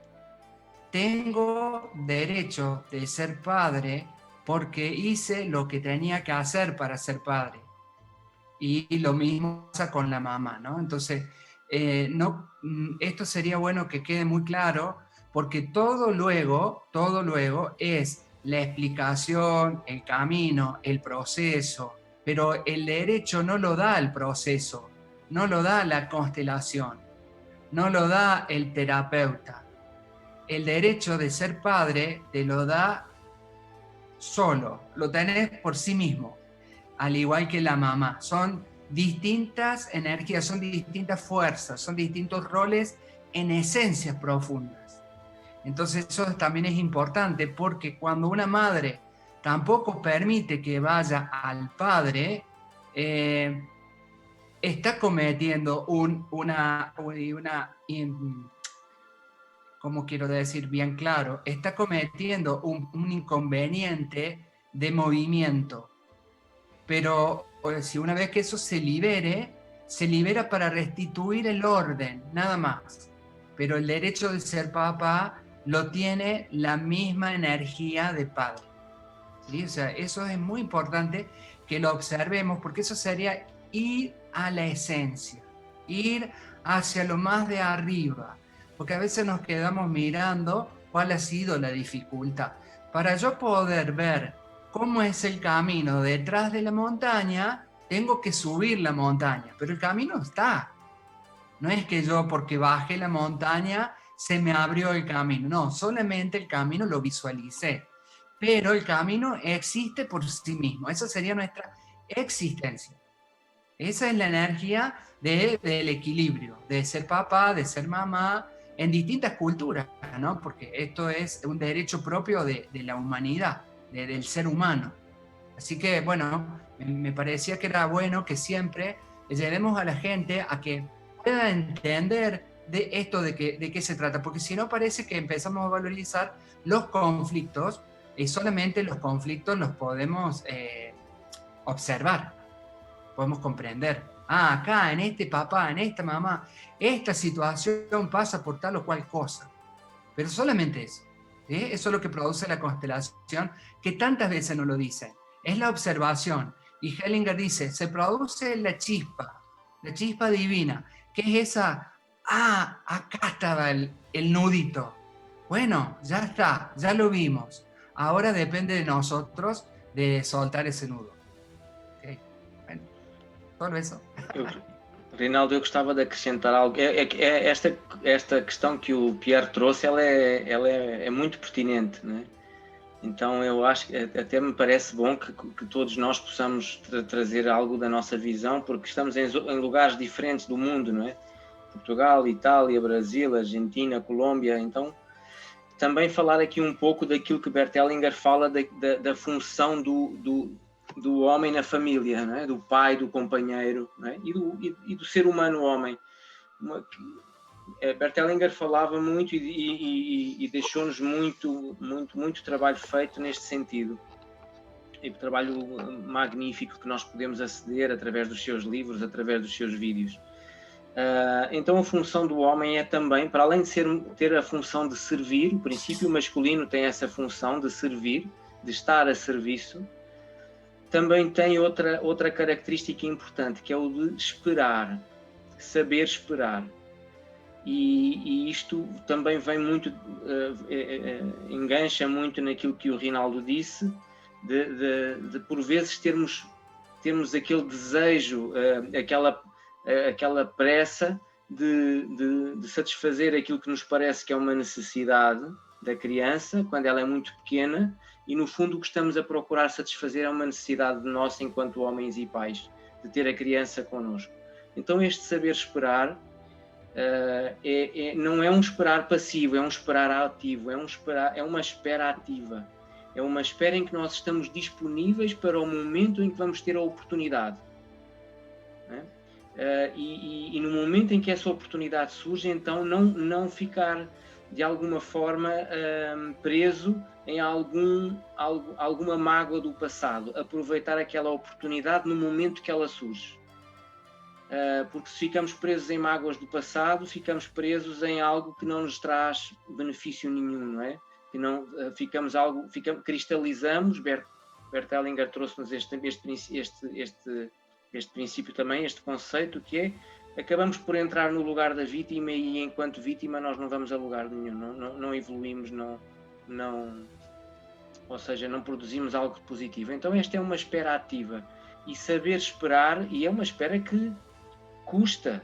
Tengo derecho de ser padre porque hice lo que tenía que hacer para ser padre. Y lo mismo pasa con la mamá, ¿no? Entonces, esto sería bueno que quede muy claro, porque todo luego es la explicación, el camino, el proceso, pero el derecho no lo da el proceso, no lo da la constelación, no lo da el terapeuta. El derecho de ser padre te lo da solo, lo tenés por sí mismo, al igual que la mamá. Son distintas energías, son distintas fuerzas, son distintos roles en esencias profundas. Entonces eso también es importante, porque cuando una madre tampoco permite que vaya al padre, está cometiendo ¿cómo quiero decir bien claro? Está cometiendo un inconveniente de movimiento. Pero si una vez que eso se libera para restituir el orden, nada más. Pero el derecho de ser papá lo tiene la misma energía de padre. ¿Sí? O sea, eso es muy importante que lo observemos, porque eso sería ir a la esencia, ir hacia lo más de arriba, porque a veces nos quedamos mirando cuál ha sido la dificultad. Para yo poder ver cómo es el camino detrás de la montaña, tengo que subir la montaña, pero el camino está. No es que yo porque bajé la montaña se me abrió el camino, no, solamente el camino lo visualicé, pero el camino existe por sí mismo, esa sería nuestra existencia. Esa es la energía del equilibrio, de ser papá, de ser mamá, en distintas culturas, ¿no? Porque esto es un derecho propio de la humanidad, del ser humano. Así que, bueno, me parecía que era bueno que siempre llevemos a la gente a que pueda entender de esto de qué se trata, porque si no parece que empezamos a valorizar los conflictos y solamente los conflictos los podemos observar, podemos comprender. Ah, acá, en este papá, en esta mamá, esta situación pasa por tal o cual cosa. Pero solamente eso. ¿Sí? Eso es lo que produce la constelación, que tantas veces nos lo dicen. Es la observación. Y Hellinger dice, se produce la chispa divina. ¿Qué es esa? Ah, acá estaba el nudito. Bueno, ya está, ya lo vimos. Ahora depende de nosotros de soltar esse nudo. Okay? Bueno, só isso. Reinaldo, eu gostava de acrescentar algo. Esta questão que o Pierre trouxe, ela é muito pertinente, né? Então eu acho que até me parece bom que todos nós possamos trazer algo da nossa visão, porque estamos em lugares diferentes do mundo, não é? Portugal, Itália, Brasil, Argentina, Colômbia. Então também falar aqui um pouco daquilo que Bert Hellinger fala da função do homem na família, não é? Do pai, do companheiro, não é? E do ser humano homem. Bert Hellinger falava muito e deixou-nos muito trabalho feito neste sentido. E trabalho magnífico que nós podemos aceder através dos seus livros, através dos seus vídeos. Então a função do homem é também, para além de ter a função de servir, o princípio masculino tem essa função de servir, de estar a serviço, também tem outra característica importante, que é o de esperar, saber esperar. E isto também vem muito, engancha muito naquilo que o Rinaldo disse, de por vezes termos aquele desejo, aquela pressa de satisfazer aquilo que nos parece que é uma necessidade da criança, quando ela é muito pequena, e no fundo o que estamos a procurar satisfazer é uma necessidade nossa enquanto homens e pais, de ter a criança connosco. Então este saber esperar não é um esperar passivo, é um esperar ativo, é uma espera ativa, é uma espera em que nós estamos disponíveis para o momento em que vamos ter a oportunidade, né? E no momento em que essa oportunidade surge, então não ficar de alguma forma preso em alguma mágoa do passado, aproveitar aquela oportunidade no momento que ela surge. Porque se ficamos presos em mágoas do passado, ficamos presos em algo que não nos traz benefício nenhum, não é? Que não cristalizamos. Bert Hellinger trouxe-nos este princípio também, este conceito, que é: acabamos por entrar no lugar da vítima, e enquanto vítima nós não vamos a lugar nenhum, não evoluímos, ou seja, não produzimos algo positivo. Então esta é uma espera ativa, e saber esperar, e é uma espera que custa,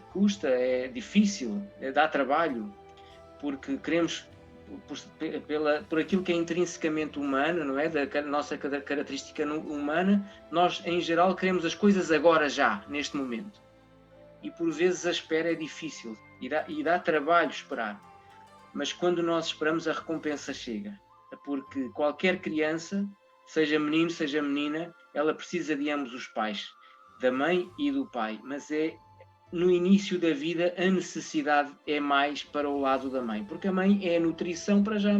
é difícil, dá trabalho, porque queremos, por aquilo que é intrinsecamente humano, não é? Da nossa característica humana, nós em geral queremos as coisas agora, já, neste momento. E por vezes a espera é difícil e dá trabalho esperar. Mas quando nós esperamos, a recompensa chega. Porque qualquer criança, seja menino, seja menina, ela precisa de ambos os pais, da mãe e do pai. Mas no início da vida, a necessidade é mais para o lado da mãe. Porque a mãe é a nutrição para já.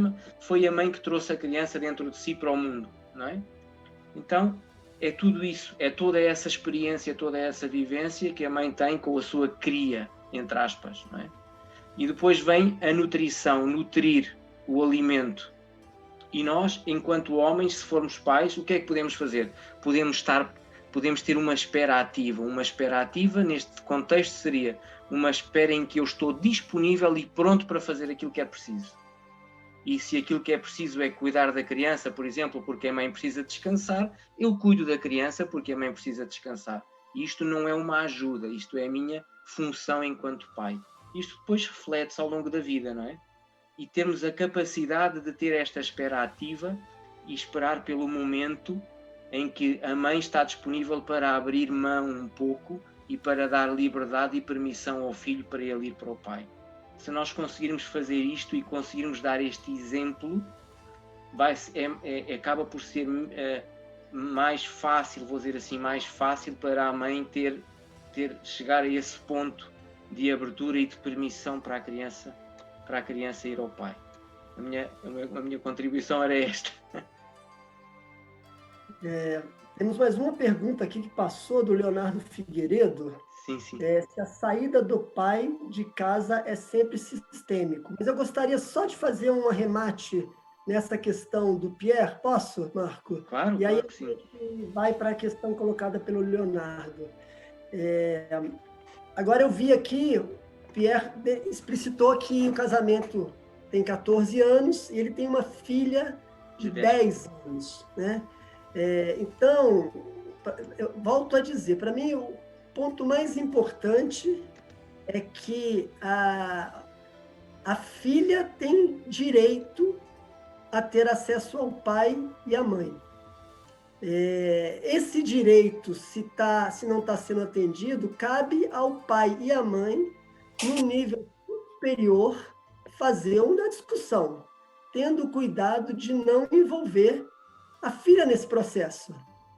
Foi a mãe que trouxe a criança dentro de si para o mundo, não é? Então, é tudo isso, é toda essa experiência, toda essa vivência que a mãe tem com a sua cria, entre aspas, não é? E depois vem a nutrição, nutrir o alimento. E nós, enquanto homens, se formos pais, o que é que podemos fazer? Podemos ter uma espera ativa. Uma espera ativa, neste contexto, seria uma espera em que eu estou disponível e pronto para fazer aquilo que é preciso. E se aquilo que é preciso é cuidar da criança, por exemplo, porque a mãe precisa descansar, eu cuido da criança porque a mãe precisa descansar. E isto não é uma ajuda, isto é a minha função enquanto pai. Isto depois reflete-se ao longo da vida, não é? E termos a capacidade de ter esta espera ativa e esperar pelo momento em que a mãe está disponível para abrir mão um pouco e para dar liberdade e permissão ao filho para ele ir para o pai. Se nós conseguirmos fazer isto e conseguirmos dar este exemplo, acaba por ser mais fácil, vou dizer assim, mais fácil para a mãe chegar a esse ponto de abertura e de permissão para a criança ir ao pai. A minha contribuição era esta. Temos mais uma pergunta aqui que passou do Leonardo Figueiredo. Sim. Se a saída do pai de casa é sempre sistêmico. Mas eu gostaria só de fazer um arremate nessa questão do Pierre. Posso, Marco? Claro, e aí claro, sim. A gente vai para a questão colocada pelo Leonardo. Agora eu vi aqui, Pierre explicitou que o casamento tem 14 anos e ele tem uma filha de 10 anos, né? Então, eu volto a dizer, para mim, o ponto mais importante é que a filha tem direito a ter acesso ao pai e à mãe. Esse direito, se não está sendo atendido, cabe ao pai e à mãe, num nível superior, fazer uma discussão, tendo cuidado de não envolver a filha nesse processo,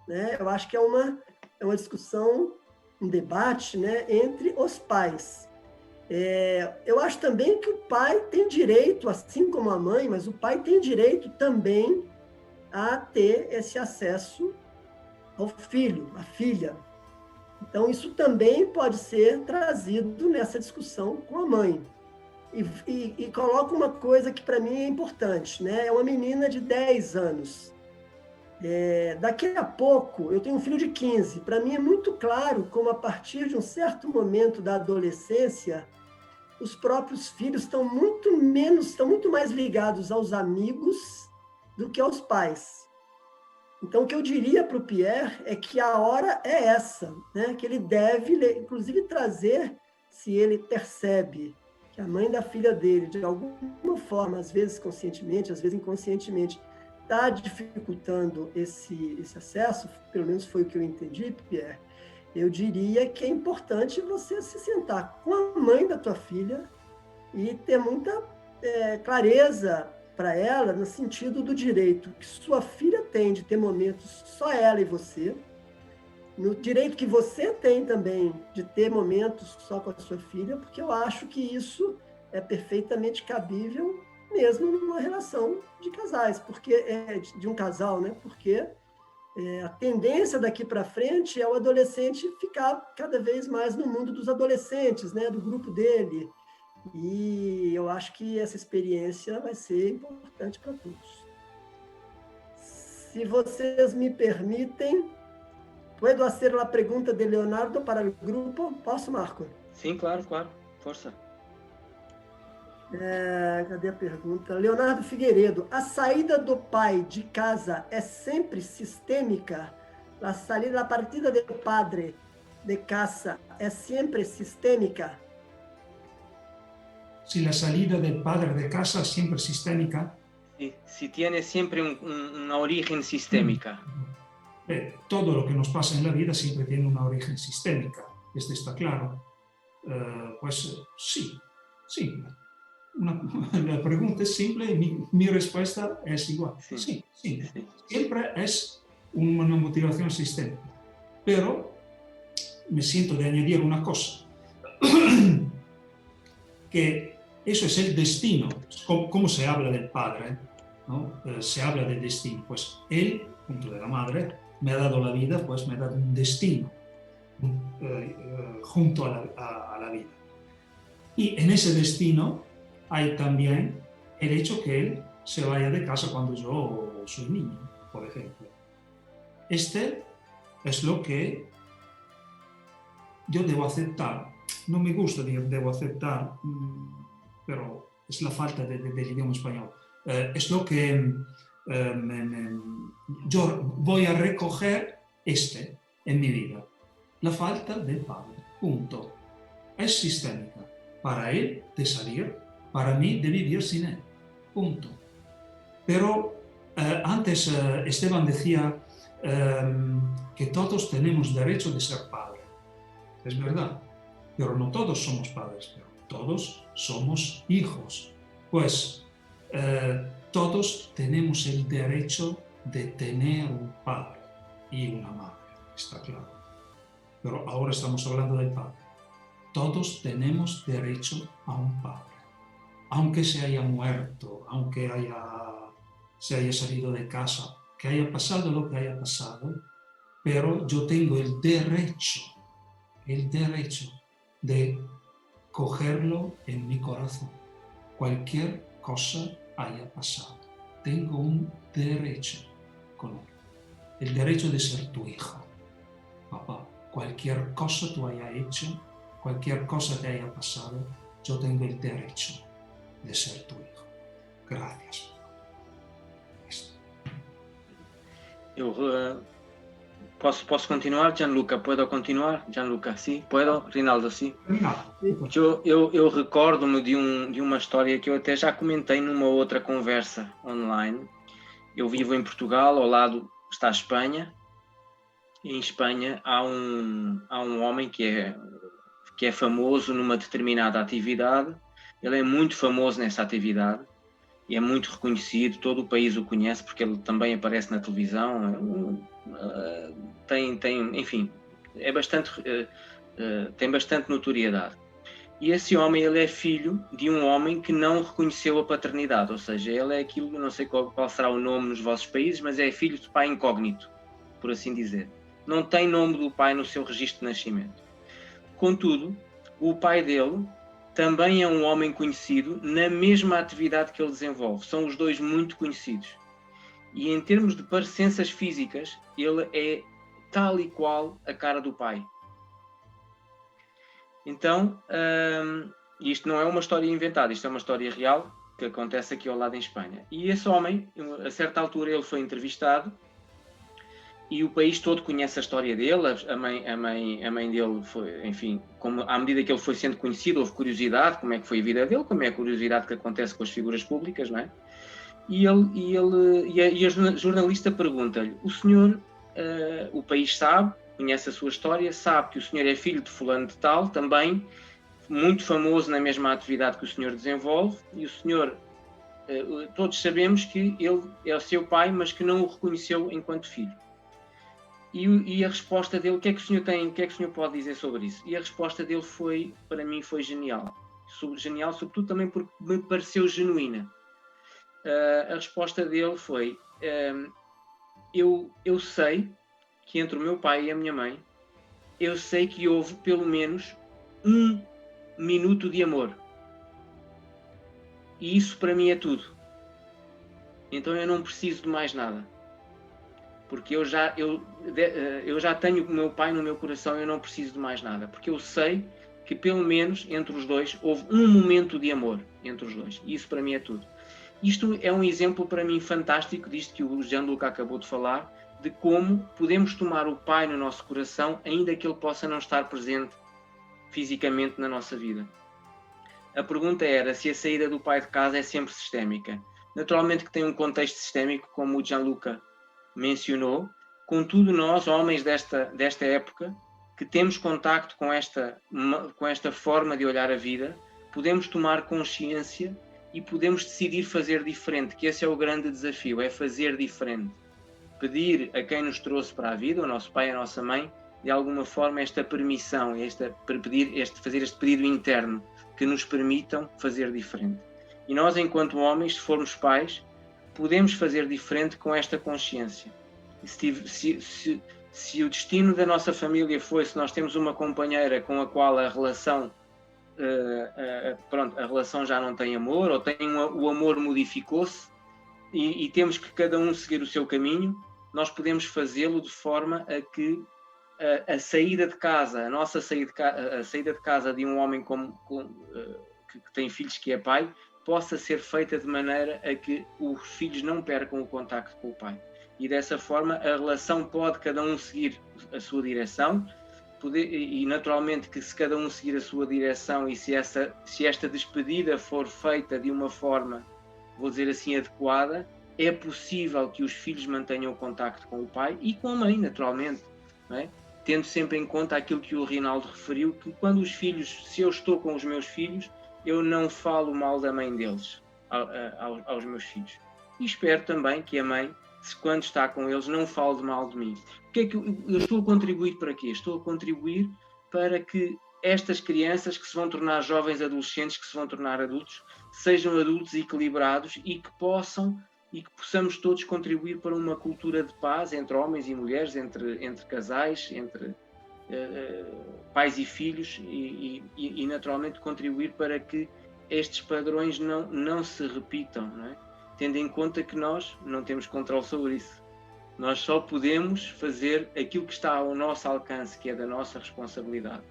né? Eu acho que é uma discussão, um debate, né, entre os pais. Eu acho também que o pai tem direito, assim como a mãe, mas o pai tem direito também a ter esse acesso ao filho, à filha. Então, isso também pode ser trazido nessa discussão com a mãe. E coloca uma coisa que para mim é importante, né? É uma menina de 10 anos. Daqui a pouco, eu tenho um filho de 15. Para mim é muito claro como, a partir de um certo momento da adolescência, os próprios filhos estão muito mais ligados aos amigos do que aos pais. Então, o que eu diria para o Pierre é que a hora é essa, né? Que ele deve, inclusive, trazer, se ele percebe que a mãe da filha dele, de alguma forma, às vezes conscientemente, às vezes inconscientemente, está dificultando esse acesso, pelo menos foi o que eu entendi, Pierre, eu diria que é importante você se sentar com a mãe da tua filha e ter muita clareza para ela no sentido do direito que sua filha tem de ter momentos só ela e você, no direito que você tem também de ter momentos só com a sua filha, porque eu acho que isso é perfeitamente cabível mesmo numa relação de casais, porque de um casal, né? Porque a tendência daqui para frente é o adolescente ficar cada vez mais no mundo dos adolescentes, né? Do grupo dele. E eu acho que essa experiência vai ser importante para todos. Se vocês me permitem, puedo fazer a pergunta de Leonardo para o grupo? Posso, Marco? Sim, claro. Força. Cadê a pergunta? Leonardo Figueiredo, a saída do pai de casa é sempre sistêmica? A partida do padre de casa é sempre sistêmica? Si la salida del padre de casa es siempre sistémica, Si tiene siempre una origen sistémica. Todo lo que nos pasa en la vida siempre tiene una origen sistémica, está claro. Pues sí. La pregunta es simple y mi respuesta es igual. Sí. Siempre es una motivación sistémica. Pero me siento de añadir una cosa. Que eso es el destino. ¿Cómo se habla del padre? ¿No? Se habla del destino. Pues él, junto de la madre, me ha dado la vida, pues me ha dado un destino junto a la vida. Y en ese destino hay también el hecho que él se vaya de casa cuando yo soy niño, por ejemplo. Este es lo que yo debo aceptar. No me gusta decir debo aceptar, pero es la falta del idioma español. Es lo que yo voy a recoger en mi vida. La falta del padre, punto. Es sistémica. Para él de salir, para mí de vivir sin él, punto. Pero antes Esteban decía que todos tenemos derecho de ser padres. Es verdad, pero no todos somos padres, pero todos somos hijos. Pues todos tenemos el derecho de tener un padre y una madre, está claro. Pero ahora estamos hablando del padre. Todos tenemos derecho a un padre. Aunque se haya muerto, aunque se haya salido de casa, que haya pasado lo que haya pasado, pero yo tengo el derecho de cogerlo en mi corazón. Cualquier cosa haya pasado. Tengo un derecho con él. El derecho de ser tu hijo. Papá, cualquier cosa tú hayas hecho, cualquier cosa te haya pasado, yo tengo el derecho de ser tu hijo. Gracias. Posso continuar, Gianluca? Puedo continuar, Gianluca? Sim, puedo? Rinaldo, sim? Eu recordo-me de uma história que eu até já comentei numa outra conversa online. Eu vivo em Portugal, ao lado está a Espanha. E em Espanha há um homem que é famoso numa determinada atividade. Ele é muito famoso nessa atividade e é muito reconhecido, todo o país o conhece porque ele também aparece na televisão, enfim, tem bastante notoriedade. E esse homem, ele é filho de um homem que não reconheceu a paternidade, ou seja, ele é aquilo, não sei qual será o nome nos vossos países, mas é filho de pai incógnito, por assim dizer. não tem nome do pai no seu registro de nascimento. Contudo, o pai dele também é um homem conhecido na mesma atividade que ele desenvolve. São os dois muito conhecidos. E em termos de parecenças físicas, ele é tal e qual a cara do pai. Então, isto não é uma história inventada, isto é uma história real que acontece aqui ao lado em Espanha. E esse homem, a certa altura, ele foi entrevistado e o país todo conhece a história dele. A mãe dele foi, enfim, à medida que ele foi sendo conhecido, houve curiosidade, como é que foi a vida dele, como é a curiosidade que acontece com as figuras públicas, não é? E a jornalista pergunta-lhe: o senhor, o país sabe, conhece a sua história, sabe que o senhor é filho de fulano de tal, também muito famoso na mesma atividade que o senhor desenvolve, e o senhor, todos sabemos que ele é o seu pai, mas que não o reconheceu enquanto filho. E a resposta dele, o que é que o senhor tem, o que é que o senhor pode dizer sobre isso? E a resposta dele foi, para mim, foi genial. Genial, sobretudo também porque me pareceu genuína. A resposta dele foi: eu sei que entre o meu pai e a minha mãe, eu sei que houve pelo menos 1 minuto de amor. E isso para mim é tudo. Então eu não preciso de mais nada. Porque eu já tenho o meu pai no meu coração, eu não preciso de mais nada. Porque eu sei que pelo menos entre os dois houve um momento de amor entre os dois. E isso para mim é tudo. Isto é um exemplo para mim fantástico disto que o Gianluca acabou de falar, de como podemos tomar o pai no nosso coração, ainda que ele possa não estar presente fisicamente na nossa vida. A pergunta era se a saída do pai de casa é sempre sistémica. Naturalmente que tem um contexto sistémico, como o Gianluca mencionou. Contudo, nós, homens desta época, que temos contacto com esta forma de olhar a vida, podemos tomar consciência e podemos decidir fazer diferente, que esse é o grande desafio, é fazer diferente. Pedir a quem nos trouxe para a vida, o nosso pai e a nossa mãe, de alguma forma esta permissão, fazer este pedido interno, que nos permitam fazer diferente. E nós, enquanto homens, se formos pais, podemos fazer diferente com esta consciência. Se o destino da nossa família foi, se nós temos uma companheira com a qual a relação já não tem amor, ou o amor modificou-se, e temos que cada um seguir o seu caminho, nós podemos fazê-lo de forma a que a saída de casa, a saída de casa de um homem que tem filhos, que é pai, possa ser feita de maneira a que os filhos não percam o contacto com o pai. E dessa forma a relação pode cada um seguir a sua direção, e naturalmente que se cada um seguir a sua direção e se esta despedida for feita de uma forma, vou dizer assim, adequada, é possível que os filhos mantenham o contacto com o pai e com a mãe, naturalmente, não é? Tendo sempre em conta aquilo que o Rinaldo referiu, que quando os filhos, se eu estou com os meus filhos, eu não falo mal da mãe deles aos meus filhos. E espero também que a mãe, quando está com eles, não fale mal de mim. O que é que eu estou a contribuir para quê? Estou a contribuir para que estas crianças que se vão tornar jovens adolescentes, que se vão tornar adultos, sejam adultos equilibrados e que possamos todos contribuir para uma cultura de paz entre homens e mulheres, entre casais, entre pais e filhos, e naturalmente contribuir para que estes padrões não se repitam, não é? Tendo em conta que nós não temos controle sobre isso. Nós só podemos fazer aquilo que está ao nosso alcance, que é da nossa responsabilidade,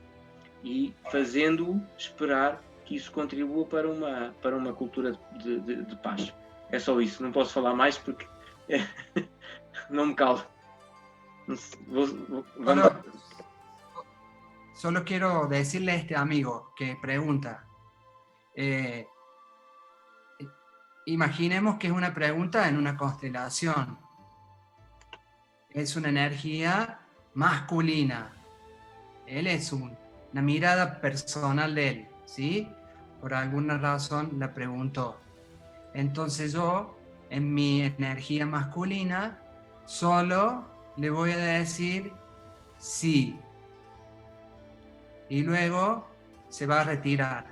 e fazendo-o, esperar que isso contribua para uma cultura de paz. É só isso, não posso falar mais porque não me calo. Solo quiero decirle a este amigo que pregunta, imaginemos que es una pregunta en una constelación. Es una energía masculina. Él es una mirada personal de él, ¿sí? Por alguna razón la preguntó. Entonces yo, en mi energía masculina, solo le voy a decir sí. Y luego se va a retirar.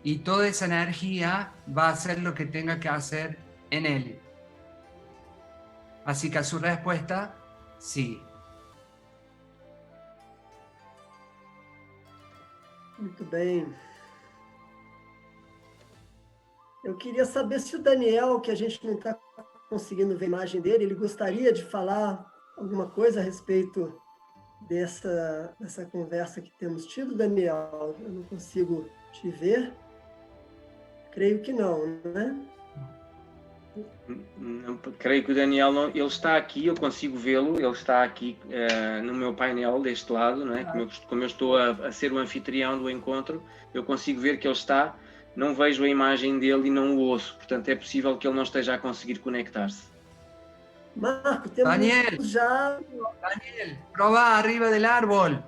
Y toda esa energía va a hacer lo que tenga que hacer en él. Así que a su respuesta, sí. Muito bem. Eu queria saber se o Daniel, que a gente não está conseguindo ver a imagem dele, ele gostaria de falar alguma coisa a respeito dessa conversa que temos tido, Daniel. Eu não consigo te ver. Creio que não, né? Não, creio que o Daniel não, ele está aqui, eu consigo vê-lo, ele está aqui no meu painel deste lado, não é? Como eu estou a ser o anfitrião do encontro, eu consigo ver que ele está, não vejo a imagem dele e não o ouço, portanto é possível que ele não esteja a conseguir conectar-se. Marco, temos Daniel, já... Daniel, proba arriba del árbol.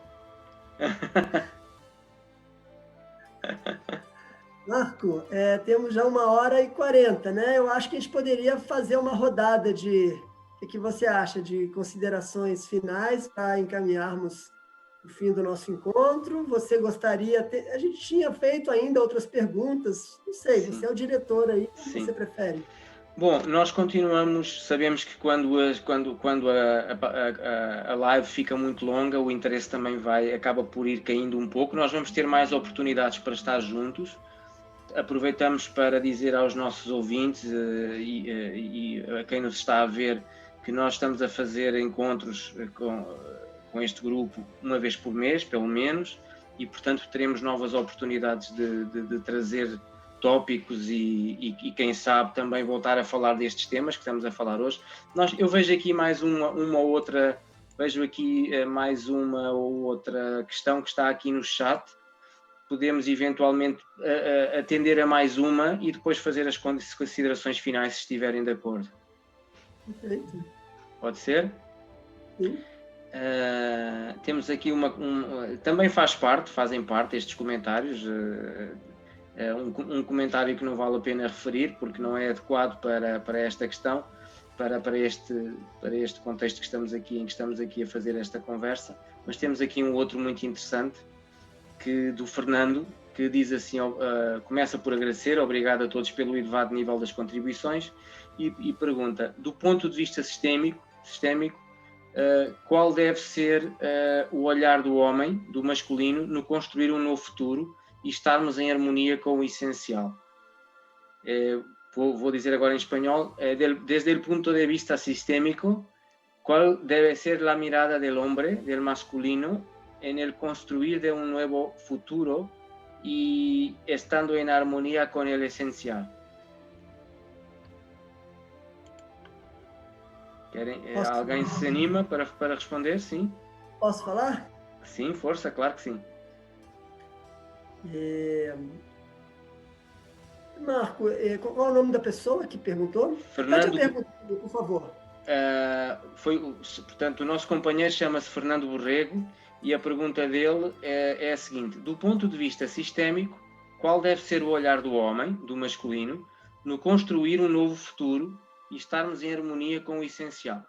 Marco, temos já 1h40, né? Eu acho que a gente poderia fazer uma rodada de... O que você acha de considerações finais para encaminharmos o fim do nosso encontro? Você gostaria... A gente tinha feito ainda outras perguntas. Não sei, Sim. Você é o diretor aí, o que Sim. você prefere? Bom, nós continuamos, sabemos que quando a live fica muito longa, o interesse também acaba por ir caindo um pouco. Nós vamos ter mais oportunidades para estar juntos. Aproveitamos para dizer aos nossos ouvintes e a quem nos está a ver que nós estamos a fazer encontros com este grupo uma vez por mês, pelo menos, e portanto teremos novas oportunidades de trazer tópicos e quem sabe também voltar a falar destes temas que estamos a falar hoje. Eu vejo aqui mais uma ou outra, mais uma ou outra questão que está aqui no chat. Podemos eventualmente atender a mais uma e depois fazer as considerações finais se estiverem de acordo. Perfeito. Pode ser? Sim. Temos aqui também fazem parte estes comentários. Um comentário que não vale a pena referir porque não é adequado para esta questão, para este contexto em que estamos aqui a fazer esta conversa. Mas temos aqui um outro muito interessante do Fernando, que diz assim, começa por agradecer, obrigado a todos pelo elevado nível das contribuições, e pergunta, do ponto de vista sistémico, qual deve ser o olhar do homem, do masculino, no construir um novo futuro e estarmos em harmonia com o essencial? Vou dizer agora em espanhol, desde el punto de vista sistémico, ¿cuál debe ser la mirada del hombre, del masculino, en el construir de un nuevo futuro y estando en armonía con el esencial? Alguém se anima para responder? Sim? Posso falar? Sim, força, claro que sim. Marco, qual é o nome da pessoa que perguntou? Fernando. Pode perguntar, por favor. Portanto, o nosso companheiro chama-se Fernando Borrego e a pergunta dele é a seguinte: do ponto de vista sistémico, qual deve ser o olhar do homem, do masculino, no construir um novo futuro e estarmos em harmonia com o essencial?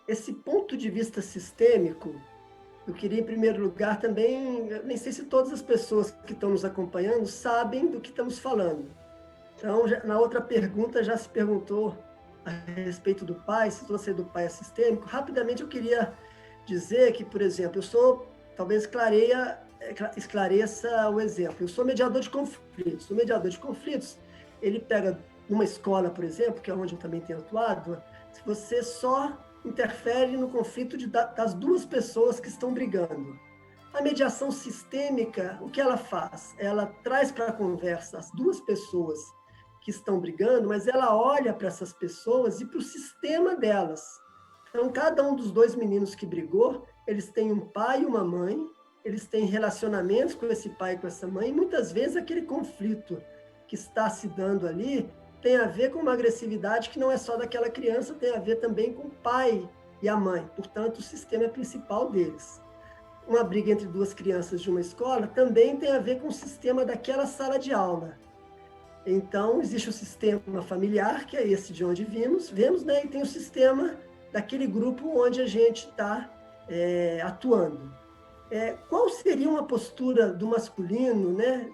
Esse ponto de vista sistêmico, eu queria, em primeiro lugar, também, nem sei se todas as pessoas que estão nos acompanhando sabem do que estamos falando. Então, na outra pergunta, já se perguntou a respeito do pai, se você do pai é sistêmico. Rapidamente, eu queria dizer que, por exemplo, talvez esclareça o exemplo. Eu sou mediador de conflitos. O mediador de conflitos, ele pega numa escola, por exemplo, que é onde eu também tenho atuado, se você só interfere no conflito das duas pessoas que estão brigando. A mediação sistêmica, o que ela faz? Ela traz para a conversa as duas pessoas que estão brigando, mas ela olha para essas pessoas e para o sistema delas. Então, cada um dos dois meninos que brigou, eles têm um pai e uma mãe, eles têm relacionamentos com esse pai e com essa mãe, e muitas vezes aquele conflito que está se dando ali tem a ver com uma agressividade que não é só daquela criança, tem a ver também com o pai e a mãe, portanto, o sistema principal deles. Uma briga entre duas crianças de uma escola também tem a ver com o sistema daquela sala de aula. Então, existe o sistema familiar, que é esse de onde vemos, né? E tem o sistema daquele grupo onde a gente está atuando. Qual seria uma postura do masculino, né,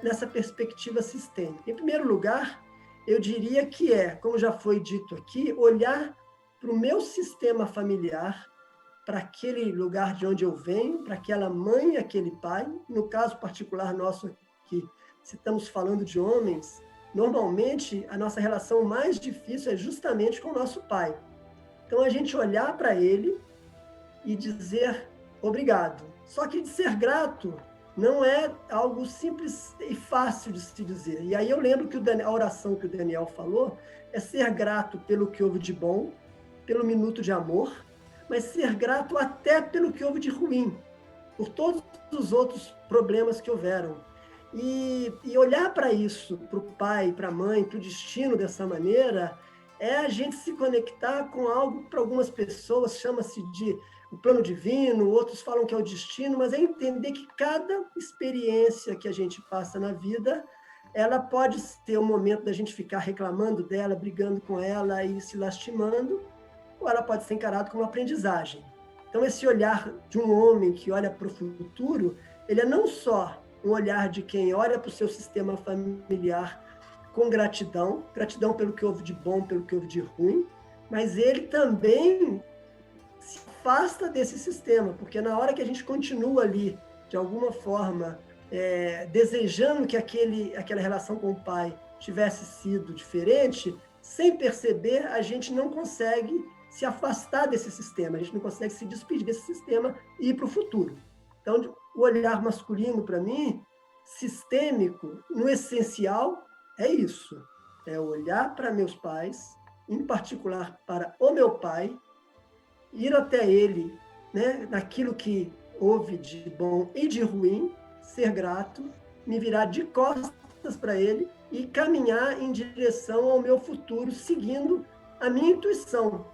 nessa perspectiva sistêmica? Em primeiro lugar, eu diria que como já foi dito aqui, olhar para o meu sistema familiar, para aquele lugar de onde eu venho, para aquela mãe e aquele pai. No caso particular nosso aqui, se estamos falando de homens, normalmente a nossa relação mais difícil é justamente com o nosso pai. Então, a gente olhar para ele e dizer obrigado. Só que de ser grato não é algo simples e fácil de se dizer. E aí eu lembro que a oração que o Daniel falou é ser grato pelo que houve de bom, pelo minuto de amor, mas ser grato até pelo que houve de ruim, por todos os outros problemas que houveram. E olhar para isso, para o pai, para a mãe, para o destino dessa maneira, é a gente se conectar com algo que para algumas pessoas chama-se de o plano divino, outros falam que é o destino, mas é entender que cada experiência que a gente passa na vida, ela pode ter um momento da gente ficar reclamando dela, brigando com ela e se lastimando, ou ela pode ser encarada como uma aprendizagem. Então, esse olhar de um homem que olha para o futuro, ele é não só um olhar de quem olha para o seu sistema familiar com gratidão, gratidão pelo que houve de bom, pelo que houve de ruim, mas ele também se afasta desse sistema, porque na hora que a gente continua ali, de alguma forma, desejando que aquela relação com o pai tivesse sido diferente, sem perceber, a gente não consegue se afastar desse sistema, a gente não consegue se despedir desse sistema e ir para o futuro. Então, o olhar masculino, para mim, sistêmico, no essencial, é isso. É olhar para meus pais, em particular para o meu pai, ir até ele, né, naquilo que houve de bom e de ruim, ser grato, me virar de costas para ele e caminhar em direção ao meu futuro, seguindo a minha intuição.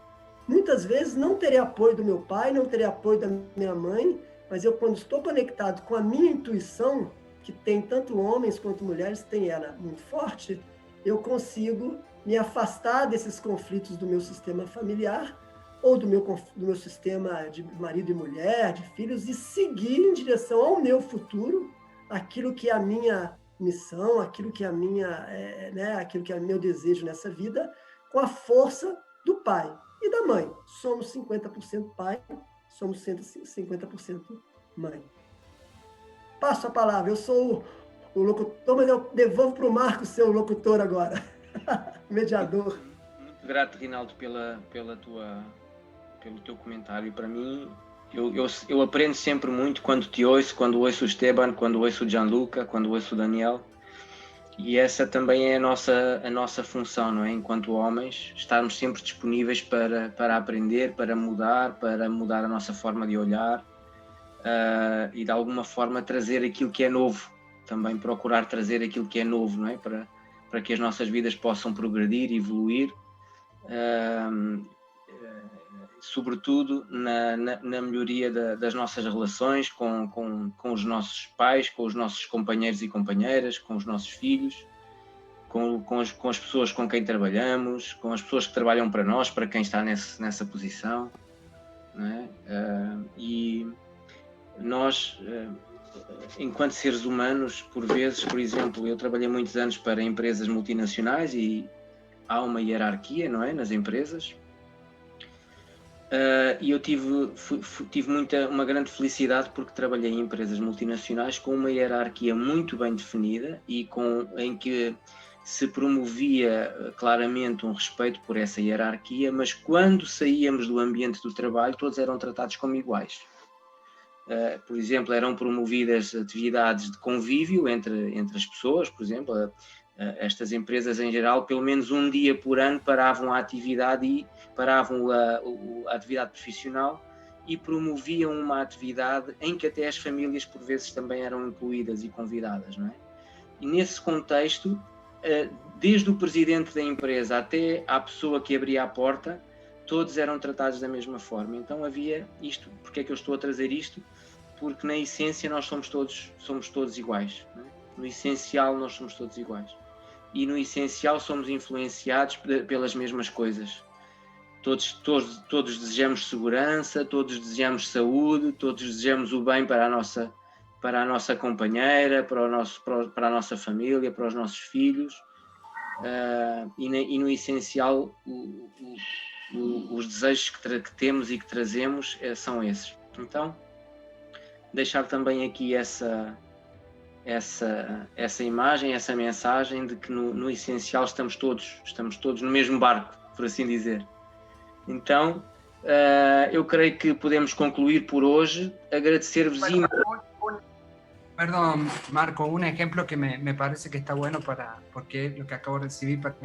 Muitas vezes não terei apoio do meu pai, não terei apoio da minha mãe, mas eu, quando estou conectado com a minha intuição, que tem tanto homens quanto mulheres, tem ela muito forte, eu consigo me afastar desses conflitos do meu sistema familiar ou do meu sistema de marido e mulher, de filhos, e seguir em direção ao meu futuro, aquilo que é a minha missão, aquilo que é aquilo que é meu desejo nessa vida, com a força do pai e da mãe. Somos 50% pai, somos 150% mãe. Passo a palavra, eu sou o locutor, mas eu devolvo para o Marcos ser o locutor agora, mediador. Muito grato, Rinaldo, pelo teu comentário. Para mim, eu aprendo sempre muito quando te ouço, quando ouço o Esteban, quando ouço o Gianluca, quando ouço o Daniel. E essa também é a nossa função, não é? Enquanto homens, estarmos sempre disponíveis para aprender, para mudar a nossa forma de olhar e de alguma forma trazer aquilo que é novo, também procurar trazer aquilo que é novo, não é? Para que as nossas vidas possam progredir, evoluir, sobretudo na melhoria das nossas relações com os nossos pais, com os nossos companheiros e companheiras, com os nossos filhos, com as pessoas com quem trabalhamos, com as pessoas que trabalham para nós, para quem está nessa posição, não é? E nós, enquanto seres humanos, por vezes, por exemplo, eu trabalhei muitos anos para empresas multinacionais e há uma hierarquia, não é, nas empresas. E eu tive uma grande felicidade porque trabalhei em empresas multinacionais com uma hierarquia muito bem definida e em que se promovia claramente um respeito por essa hierarquia, mas quando saíamos do ambiente do trabalho todos eram tratados como iguais. Por exemplo, eram promovidas atividades de convívio entre as pessoas, por exemplo, estas empresas em geral, pelo menos um dia por ano paravam a atividade a atividade profissional e promoviam uma atividade em que até as famílias por vezes também eram incluídas e convidadas, não é? E nesse contexto, desde o presidente da empresa até à pessoa que abria a porta, todos eram tratados da mesma forma. Então havia isto. Porque é que eu estou a trazer isto? Porque na essência nós somos todos iguais, não é? No essencial nós somos todos iguais. E no essencial somos influenciados pelas mesmas coisas. Todos desejamos segurança, todos desejamos saúde, todos desejamos o bem para a nossa companheira, para a nossa família, para os nossos filhos. E no essencial os desejos que temos e que trazemos são esses. Então, deixar também aqui essa imagem, essa mensagem de que no essencial estamos todos no mesmo barco, por assim dizer. Então, eu creio que podemos concluir por hoje, agradecer-vos. Perdón, Marco, un ejemplo que me parece que está bueno porque es lo que acabo de recibir para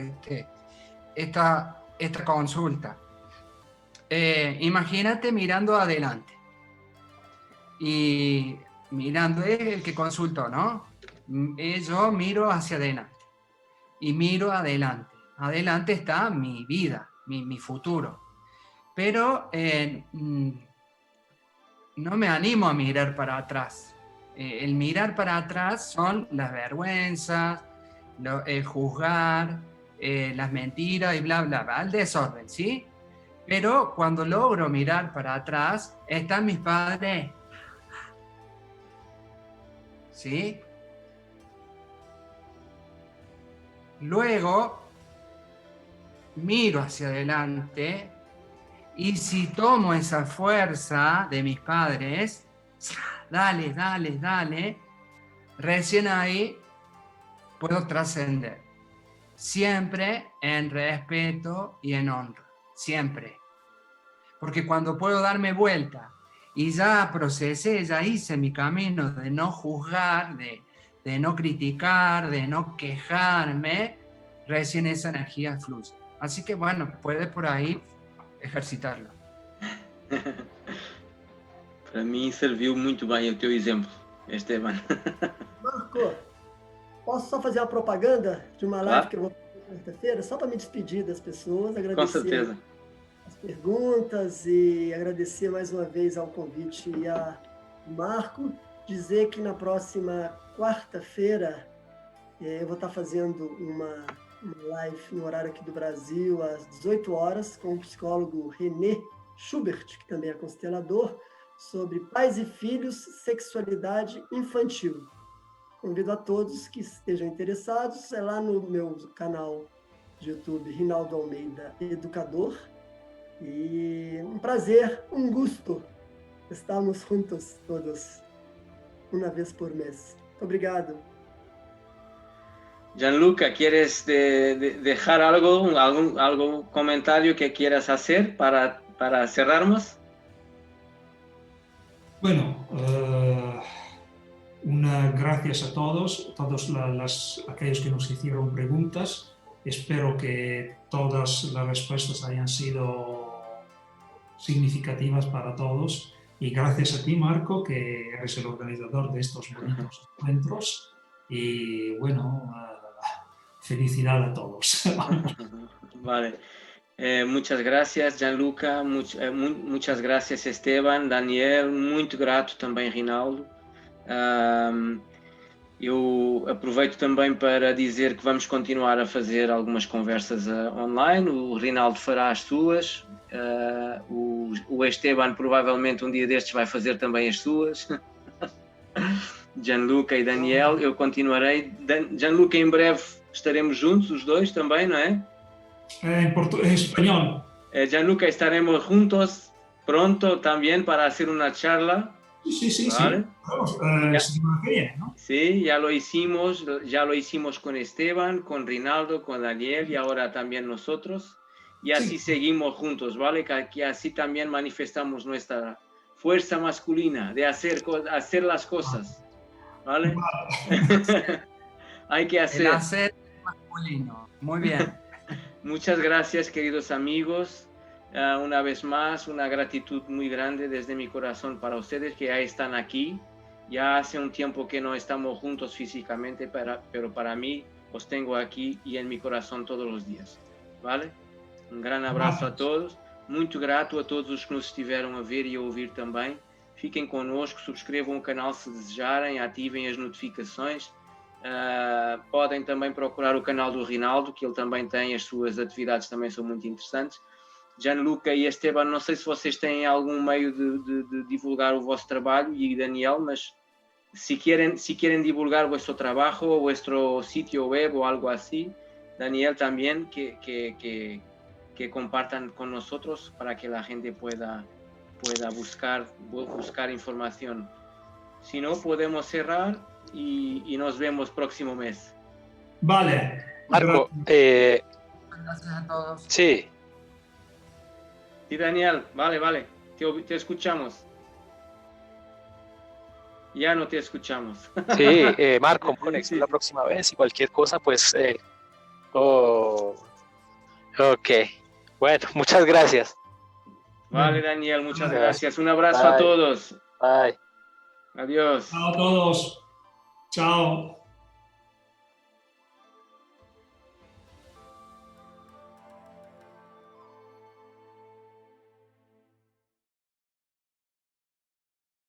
esta consulta. Imagínate mirando adelante. Y mirando, es el que consultó, ¿no? Yo miro hacia adelante. Y miro adelante. Adelante está mi vida, mi futuro. Pero no me animo a mirar para atrás. El mirar para atrás son las vergüenzas, el juzgar, las mentiras y bla, bla, bla, el desorden, ¿sí? Pero cuando logro mirar para atrás, están mis padres, ¿sí? Luego, miro hacia adelante y si tomo esa fuerza de mis padres, dale, recién ahí puedo trascender. Siempre en respeto y en honra, siempre. Porque cuando puedo darme vuelta y ya procesé, ya hice mi camino de no juzgar, de no criticar, de no quejarme, recién esa energía fluye. Así que bueno, puedes por ahí ejercitarlo. Para mim serviu muito bem o teu exemplo, Esteban. Marco, posso só fazer uma propaganda de uma live que eu vou fazer quarta-feira, só para me despedir das pessoas, agradecer Com certeza. as perguntas e agradecer mais uma vez ao convite e a Marco, dizer que na próxima quarta-feira eu vou estar fazendo uma live no horário aqui do Brasil, às 18 horas, com o psicólogo René Schubert, que também é constelador, sobre pais e filhos, sexualidade infantil. Convido a todos que estejam interessados, é lá no meu canal de YouTube, Rinaldo Almeida Educador. E um prazer, um gusto. Estamos juntos todos, uma vez por mês. Muito obrigado. Gianluca, ¿quieres dejar algún comentario que quieras hacer para cerrarnos? Bueno, gracias a todos aquellos que nos hicieron preguntas. Espero que todas las respuestas hayan sido significativas para todos. Y gracias a ti, Marco, que eres el organizador de estos bonitos encuentros. Y bueno, felicidad a todos. Vale. Muchas gracias, Gianluca. Muchas gracias, Esteban, Daniel. Muito grato também, Rinaldo. Eu aproveito também para dizer que vamos continuar a fazer algumas conversas online. O Rinaldo fará as suas. O Esteban provavelmente um dia destes vai fazer também as suas. Gianluca e Daniel, eu continuarei. Gianluca, em breve estaremos juntos, os dois também, não é? En español. Gianluca, estaremos juntos pronto también para hacer una charla. Sí. ¿Vale? Vamos, semana que viene, ¿no? Sí, ya lo hicimos con Esteban, con Rinaldo, con Daniel y ahora también nosotros. Y así seguimos juntos, ¿vale? Que así también manifestamos nuestra fuerza masculina de hacer las cosas, ¿vale? Hay que hacer. El hacer masculino. Muy bien. Muchas gracias, queridos amigos. Una vez más, una gratitud muy grande desde mi corazón para ustedes que ya están aquí. Ya hace un tiempo que no estamos juntos físicamente, pero para mí os tengo aquí y en mi corazón todos los días. ¿Vale? Um grande abraço a todos. Muito grato a todos os que nos estiveram a ver e a ouvir também. Fiquem connosco, subscrevam o canal se desejarem, ativem as notificações. Podem também procurar o canal do Rinaldo, que ele também tem, as suas atividades também são muito interessantes. Gianluca e Esteban, não sei se vocês têm algum meio de divulgar o vosso trabalho, e Daniel, mas si quieren divulgar vuestro trabajo o vuestro sitio web o algo así, Daniel también, que que compartan con nosotros para que la gente pueda buscar información. Si no, podemos cerrar y nos vemos próximo mes. Vale. Marco, Gracias a todos. sí, Sí, Daniel, vale, te escuchamos. Ya no te escuchamos. sí, Marco, conexión Sí. la próxima vez y cualquier cosa, pues, ok, bueno, muchas gracias. Vale, Daniel, muchas Bye. gracias. Un abrazo a Bye. todos. Bye. Adiós. Chao a todos. Chao.